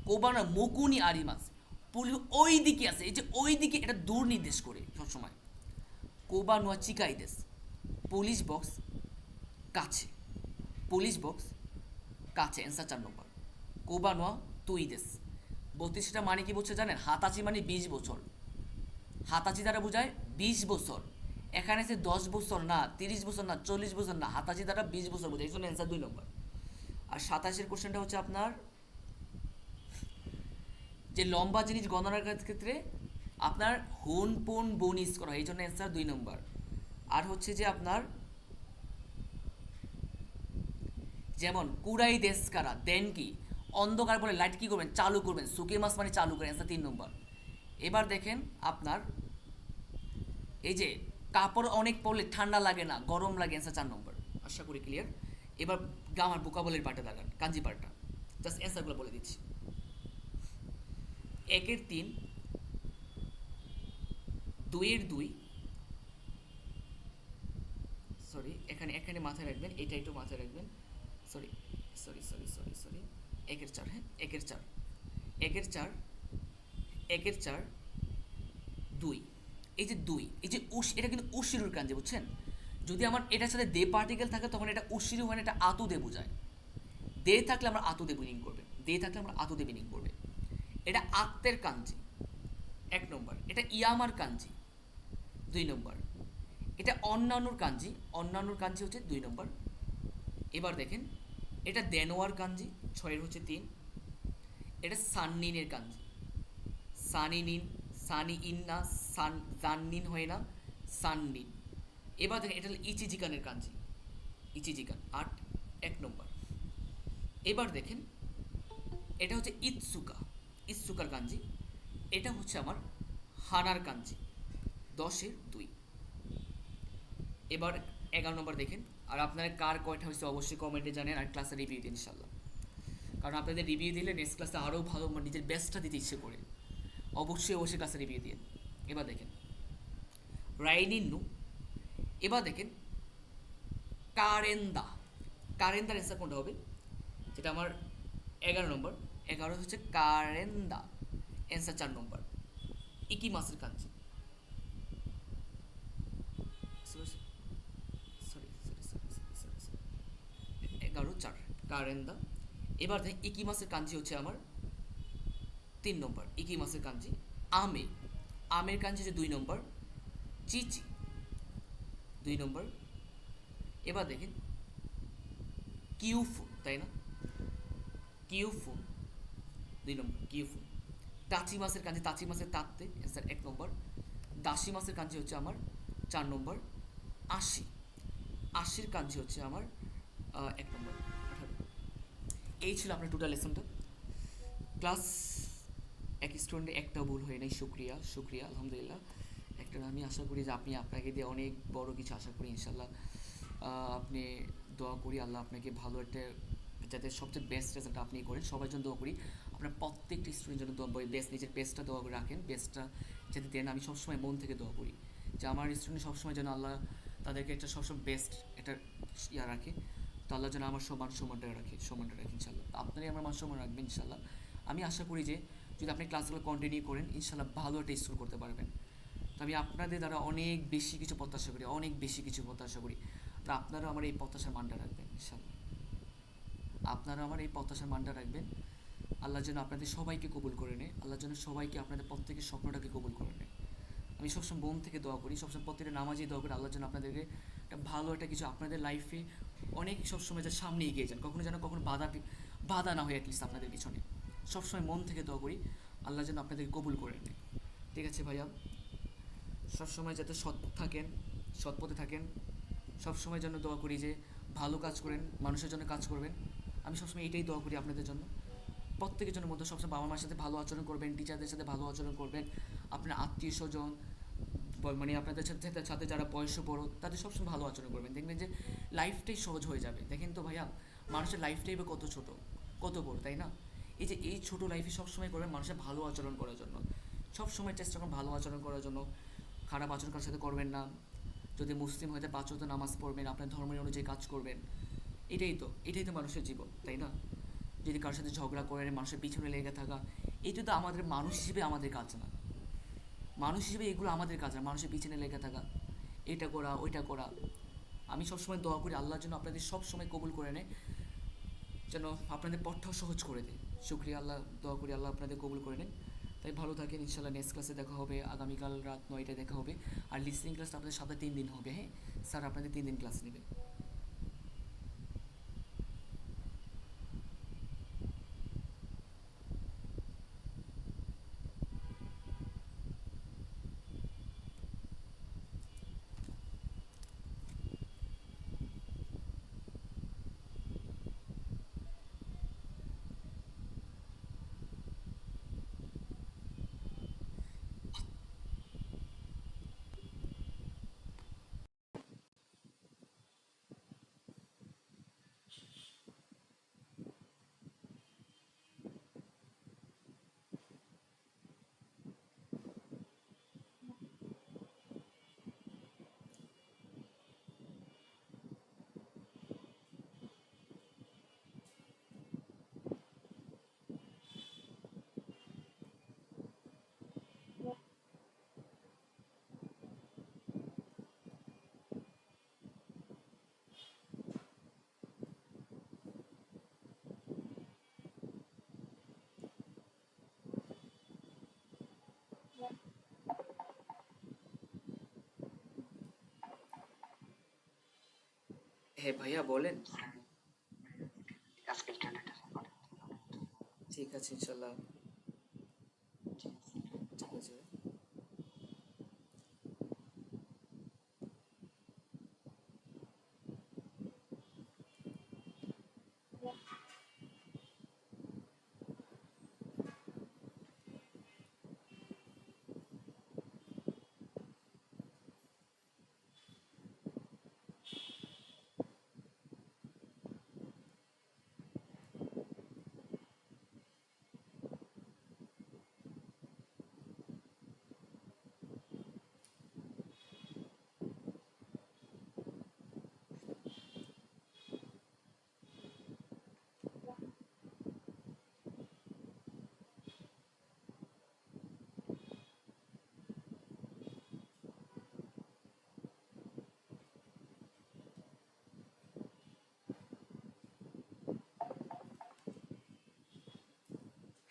কোবানো মুকুনি আরিমাস, পুলিশ ওই দিকে আছে, এই যে ওই দিকে, এটা দূর নির্দেশ করে সবসময়। কোবানোয়া চিকাইদেস, পুলিশ বক্স কাছে, পুলিশ বক্স কাছে, অ্যান্সার 4 নম্বর। কোবানোয়া তুইদেস, 32টা মানে কি বলছে জানেন, হাতাচি মানে 20 বছর, হাতাচি দ্বারা বোঝায় 20 বছর। এখানে আছে 10 বছর না, 30 বছর না, 40 বছর না, হাতাচি দ্বারা 20 বছর বোঝায়, এই জন্য অ্যান্সার 2 নম্বর। আর 27-এর কোশ্চেনটা হচ্ছে আপনার যে লম্বা জিনিস গণনার ক্ষেত্রে আপনার হুন পুন বোন ইউজ করা হয়, এই জন্য অ্যান্সার 2 নম্বর। আর হচ্ছে যে আপনার যেমন কুরাই দেশকারা দেন কি, অন্ধকার বলে লাইট কি করবেন, চালু করবেন, সুকে মাস মানে চালু করেন, অ্যান্সার 3 নম্বর। এবার দেখেন আপনার এই যে কাপড় অনেক পরলে ঠান্ডা লাগে না, গরম লাগে, অ্যান্সার 4 নম্বর। আশা করি ক্লিয়ার। এবার আমার বোকাবলের পার্টে দাঁড়ান, কাঞ্জি পার্টটা, জাস্ট অ্যান্সারগুলো বলে দিচ্ছি। 1-এর 3, 2-এর 2, সরি এখানে এখানে মাথায় রাখবেন, এটা একটু মাথায় রাখবেন, sorry sorry sorry sorry sorry 1-এর 4, হ্যাঁ 1-এর 4, 1-এর 4, 1-এর 4, 2, এই যে 2, এই যে উশ, এটা কিন্তু উশিরুর কাঞ্জি, বুঝছেন? যদি আমার এটার সাথে দে পার্টিকেল থাকে তখন এটা উশিরু হয় না, এটা আতু দে বোঝায়। দে থাকলে আমরা আতু দে মিনিং করবে, দে থাকলে আমরা আতু দে মিনিং করবে। এটা আত্মের কাঞ্জি 1 নম্বর, এটা ইয়ামার কাঞ্জি 2 নম্বর, এটা অন্যান্যর কাঞ্জি, অন্যান্যর কাঞ্জি হচ্ছে 2 নম্বর। এবার দেখেন এটা দেনোয়ার কাঞ্জি 6-এর হচ্ছে 3, এটা সাননিনের কাঞ্জি, সানিনিন, সানি ইন না, সান জাননিন হয় না, সাননিন। এবার দেখেন এটা হলো ইচিজিকানের কাঞ্জি, ইচিজিকান 8, 1 নম্বর। এবার দেখেন এটা হচ্ছে ইৎসুকা, ইৎসুকার কাঞ্জি, এটা হচ্ছে আমার হানার কাঞ্জি 10-এর 2। এবার 11 নম্বর দেখেন, আর আপনার কার কয়টা হয়েছে অবশ্যই কমেন্টে জানেন, আর ক্লাসে রিভিউ দিন ইনশাল্লাহ, কারণ আপনাদের রিভিউ দিলে নেক্সট ক্লাসে আরও ভালো নিজের বেস্টটা দিতে ইচ্ছে করে, অবশ্যই অবশ্যই ক্লাসে রিভিউ দিন। এবার দেখেন রাইনিন্নু, এবার দেখেন কারেন্দা, কারেন্দার অ্যান্সার কোনটা হবে, যেটা আমার 11 নম্বর, 11 হচ্ছে কারেন্দা, অ্যান্সার 4 নম্বর। ইকি মাসের কাঞ্জি, sorry sorry sorry sorry sorry sorry 11-4 কারেন্দা। এবার দেখেন ইকি মাসের কাঞ্জি হচ্ছে আমার 3 নম্বর, ইকি মাসের কাঞ্জি। আমে, আমের কাঞ্জি হচ্ছে 2 নম্বর, চিচি 2 নম্বর। এবার দেখেন কিউফু, তাই না, কিউফুন 2 নম্বর কিউফুন। তাচি মাছের কাঞ্জি, তাচি মাছের তাত্তে অ্যান্সার 1 নম্বর। দাসি মাছের কাঞ্জি হচ্ছে আমার 4 নম্বর। আশি, আশির কাঞ্জি হচ্ছে আমার 1 নম্বর। 18। এই ছিল আপনার টোটাল লেসনটা। ক্লাস এক স্টুডেন্টের একটাও ভুল হয় নাই, শুক্রিয়া শুক্রিয়া আলহামদুলিল্লাহ। একটা আমি আশা করি যে আপনাকে দিয়ে অনেক বড় কিছু আশা করি ইনশাল্লাহ। আপনি দোয়া করি আল্লাহ আপনাকে ভালো একটা, যাতে সবচেয়ে বেস্ট রেজাল্ট আপনি করেন, সবার জন্য দোয়া করি। আপনার প্রত্যেকটা স্টুডেন্ট জন্য দোয়া করি, বেস্ট নিজের বেস্টটা দোয়া করে রাখেন, বেস্টটা যাতে দেন। আমি সবসময় মন থেকে দোয়া করি যে আমার স্টুডেন্ট সবসময় যেন আল্লাহ তাদেরকে একটা সবসময় বেস্ট একটা ইয়া রাখে। তো আল্লাহ যেন আমার সম্মানটা রাখে, ইনশাল্লাহ। আপনারই আমার মান সম্মান রাখবেন ইনশাল্লাহ। আমি আশা করি যে যদি আপনি ক্লাসগুলো কন্টিনিউ করেন ইনশাল্লাহ ভালো একটা স্কোর করতে পারবেন। তো আমি আপনাদের দ্বারা অনেক বেশি কিছু প্রত্যাশা করি, অনেক বেশি কিছু প্রত্যাশা করি। তো আপনারা আমার এই প্রত্যাশার মানটা রাখবেন ইনশাল্লাহ। আপনারা আমার এই প্রত্যাশার মানটা রাখবেন। আল্লাহ যেন আপনাদের সবাইকে কবুল করে নেয়, আল্লাহ যেন সবাইকে আপনাদের প্রত্যেকের স্বপ্নটাকে কবুল করে নেয়। আমি সবসময় মন থেকে দোয়া করি, সবসময় প্রত্যেকটা নামাজেই দোয়া করি আল্লাহ যেন আপনাদেরকে একটা ভালো একটা কিছু আপনাদের লাইফে অনেক সবসময় যেন সামনে এগিয়ে যান, কখনো বাধা না হয় অ্যাটলিস্ট আপনাদের পিছনে। সবসময় মন থেকে দোয়া করি আল্লাহ যেন আপনাদেরকে কবুল করে নেয়। ঠিক আছে ভাইয়া, সবসময় যাতে সৎ থাকেন, সৎ পথে থাকেন। সবসময় যেন দোয়া করি যে ভালো কাজ করেন, মানুষের জন্য কাজ করবেন। আমি সবসময় এটাই দোয়া করি আপনাদের জন্য। প্রত্যেকের জন্য মধ্যে সবসময় বাবা মার সাথে ভালো আচরণ করবেন, টিচারদের সাথে ভালো আচরণ করবেন, আপনার আত্মীয় স্বজন মানে আপনাদের সাথে সাথে যারা বয়স্ক বড় তাদের সবসময় ভালো আচরণ করবেন। দেখবেন যে লাইফটাই সহজ হয়ে যাবে। দেখেন তো ভাইয়া, মানুষের লাইফটাই বা কত ছোট, কত বড়, তাই না? এই যে এই ছোটো লাইফে সবসময় করবেন মানুষের ভালো আচরণ করার জন্য, সবসময় চেষ্টা করুন ভালো আচরণ করার জন্য। খারাপ আচরণ কারোর সাথে করবেন না। যদি মুসলিম হয়তো 5 ওয়াক্ত নামাজ পড়বেন, আপনার ধর্মের অনুযায়ী কাজ করবেন। এটাই তো মানুষের জীবন, তাই না? যদি কারোর সাথে ঝগড়া করেন, মানুষের পিছনে লেগে থাকা, এইটা তো আমাদের মানুষ হিসেবে আমাদের কাজ না। মানুষ হিসেবে এগুলো আমাদের কাজ না, মানুষের পিছনে লেগে থাকা, এটা করা ওইটা করা। আমি সবসময় দোয়া করি আল্লাহর জন্য আপনাদের সব সময় কবুল করে নেয়, যেন আপনাদের পথটাও সহজ করে দেয়। শুক্রিয়া আল্লাহ, দোয়া করি আল্লাহ আপনাদের কবুল করে নেন। তাই ভালো থাকেন ইনশাল্লাহ। নেক্সট ক্লাসে দেখা হবে, আগামীকাল রাত 9টায় দেখা হবে। আর লিসনিং ক্লাসটা আপনাদের সপ্তাহে 3 দিন হবে। হ্যাঁ স্যার, আপনাদের 3 দিন ক্লাস নেবে। হ্যাঁ ভাইয়া বলেন। ঠিক আছে ইনশাল্লাহ। ঠিক আছে।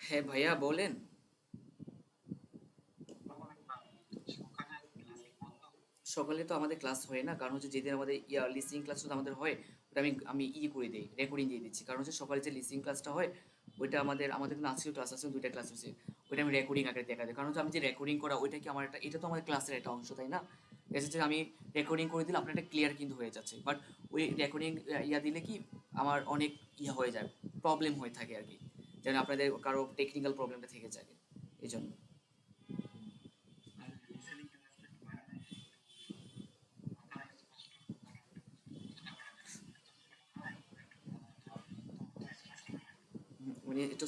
হ্যাঁ ভাইয়া বলেন। সকালে তো আমাদের ক্লাস হয় না, কারণ হচ্ছে যেদিন আমাদের লিসনিং ক্লাসটা আমাদের হয় ওটা আমি আমি করে দিই, রেকর্ডিং দিয়ে দিচ্ছি। কারণ হচ্ছে সকালে যে লিসনিং ক্লাসটা হয় ওইটা আমাদের কিন্তু আজকেও ক্লাস আছে, দুইটা ক্লাস হচ্ছে। ওইটা আমি রেকর্ডিং আকারে দেখা দেয়, কারণ হচ্ছে আমি যে রেকর্ডিং করা ওইটা কি আমার একটা, এটা তো আমাদের ক্লাসের একটা অংশ, তাই না? এসেছে আমি রেকর্ডিং করে দিলে আপনার একটা ক্লিয়ার কিন্তু হয়ে যাচ্ছে, বাট ওই রেকর্ডিং ইয়া দিলে কি আমার অনেক ইয়া হয়ে যায়, প্রবলেম হয়ে থাকে আর কি, যেন আপনাদের কারো টেকনিক্যাল প্রবলেমটা থেকে যায় এই জন্য। মানে একটু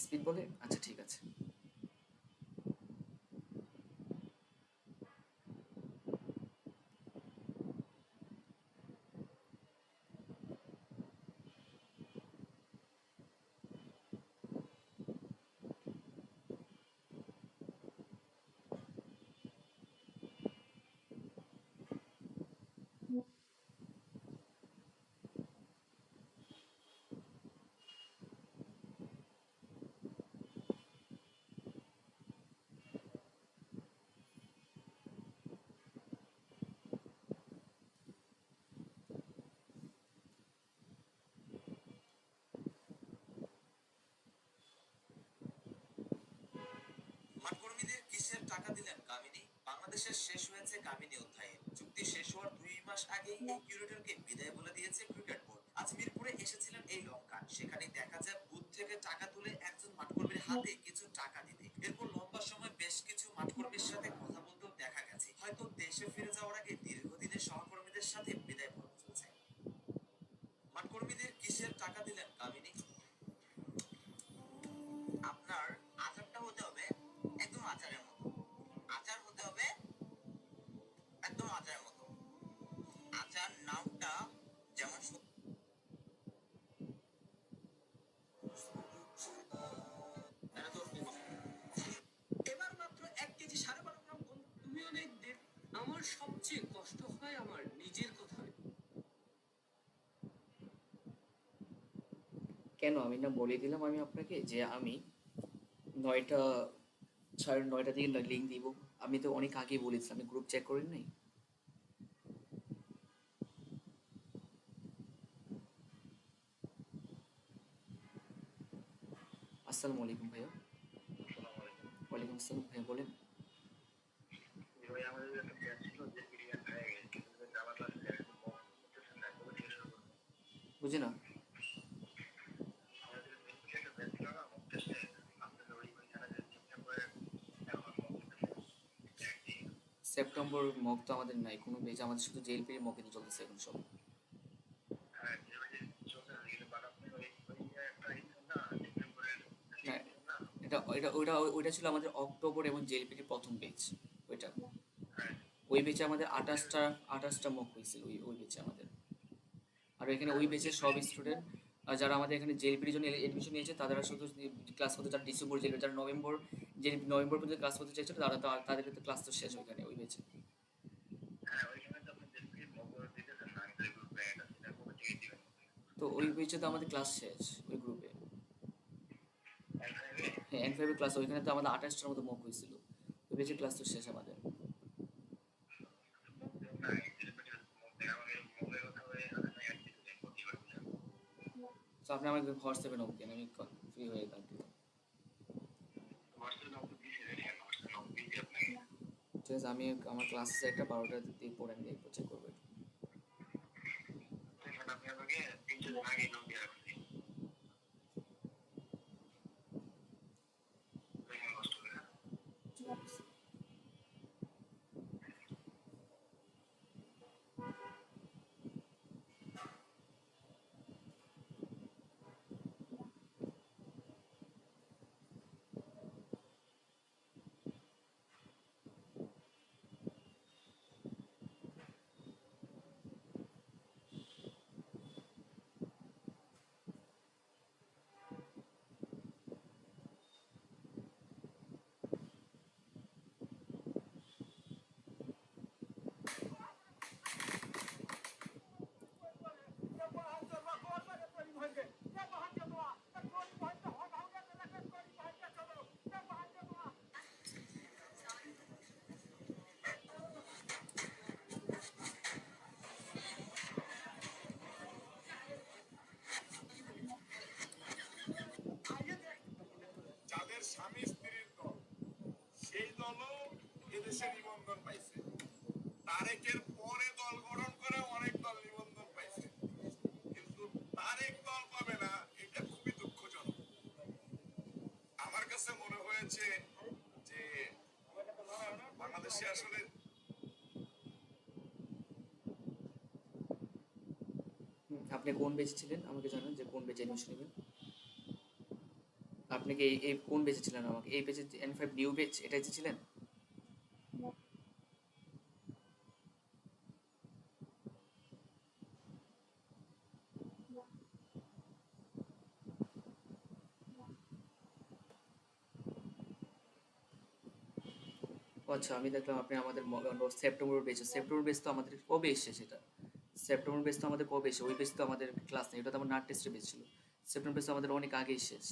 স্পিড বলে, আচ্ছা ঠিক আছে। মাঠকর্মীদের কিসের টাকা দিলেন কামিনী? বাংলাদেশের শেষ হয়েছে কামিনী অধ্যায়ে। চুক্তি শেষ হওয়ার 2 মাস আগেই এই কিউরেটরকে বিদায় বলে দিয়েছে ক্রিকেট বোর্ড। আজ মিরপুরে এসেছিলেন এই লঙ্কা। সেখানেই দেখা যায় বুথ থেকে টাকা তুলে একজন মাঠকর্মীর হাতে কিছু টাকা দিতে। এরপর লম্বা সময় বেশ কিছু মাঠকর্মীর সাথে কথা বলতেও দেখা গেছে। হয়তো দেশে ফিরে যাওয়ার আগে দীর্ঘদিনের সহকর্মীদের সাথে বিদায় পর্ব চলছে। মাঠকর্মীদের কিসের টাকা দিলেন কামিনী? আপনার আচারটা হতে হবে একদম আচারের মতো। আচার হতে হবে একদম আচারের মতো। আচার নামটা যেমন এবার মাত্র 1 কেজি 12.5 গ্রাম তুমি অনেক আমার সবচেয়ে কষ্ট হয় আমার নিজের কথা। কেন আমি না বলে দিলাম আমি আপনাকে যে আমি 9টা 9:30 দিকে লিঙ্ক দিব। আমি তো অনেক আগেই বলেছিলাম, আমি গ্রুপ চেক করেন নাই? আসসালামু আলাইকুম ভাইয়া। ওয়ালাইকুম আসসালাম ভাইয়া, বলেন। বুঝি না। সেপ্টেম্বর মক তো আমাদের নাই কোনো বেজ, আমাদের শুধু জেএলপির মকই চলতেছে এখন সব। না, এটা এটা ওইটা ওইটা ছিল আমাদের অক্টোবর এবং জেএলপির প্রথম বেচ। ওইটা ওই বেচে আমাদের 28টা মক হয়েছিল, ওই বেচে আমাদের। আর এখানে ওই বেচের সব স্টুডেন্ট যারা আমাদের এখানে জেএলপির জন্য এডমিশন নিয়েছে তারা শুধু ক্লাস করতে, যারা ডিসেম্বর জেএলপি, যারা নভেম্বর পর্যন্ত ক্লাস করতে চাইছিল তারা তো তাদের তো ক্লাস তো শেষ ওইখানে ওই বেচে। তো ওই বেচে তো আমাদের ক্লাস শেষ ওই গ্রুপে। হ্যাঁ, N5 ক্লাস ওইখানে তো আমাদের 28টার মতো মক হয়েছিল, ওই বেচে ক্লাস তো শেষ আমাদের। তো আপনি আমাকে হোয়াটসঅ্যাপে নক দেন, আমি ফ্রি হয়ে থাকি। ঠিক আছে, আমি আমার ক্লাস আছে একটা 12টা দিয়ে পড়ে আমি দেখবো, চেক করবো একটু। ঠিক আছে। বাংলাদেশে নিবন্ধন পাইছে। তারেকের পরে দল গঠন করে অনেক দল নিবন্ধন পাইছে, কিন্তু তারেক দল পাবে না, এটা খুবই দুঃখজনক। আমার কাছে মনে হয়েছে যে বাংলাদেশে আসলে আপনি কোন বেঁচে ছিলেন আমাকে জানান, যে কোন বেঁচে অ্যাডমিশন নেবেন। আপনি কি এই কোন বেঁচে ছিলেন, আমাকে এই বেঁচে N5 নিউ বেচ এটা ছিলেন? ও আচ্ছা, আমি দেখলাম আপনি আমাদের সেপ্টেম্বর বেচ তো আমাদের কবে এসছে সেটা। সেপ্টেম্বর বেচ তো আমাদের কবে এসে, ওই বেচ তো আমাদের ক্লাস নেই, ওটা তো আমার নাট টেস্টের বেচ ছিল। সেপ্টেম্বর বেচ তো আমাদের অনেক আগেই শেষ।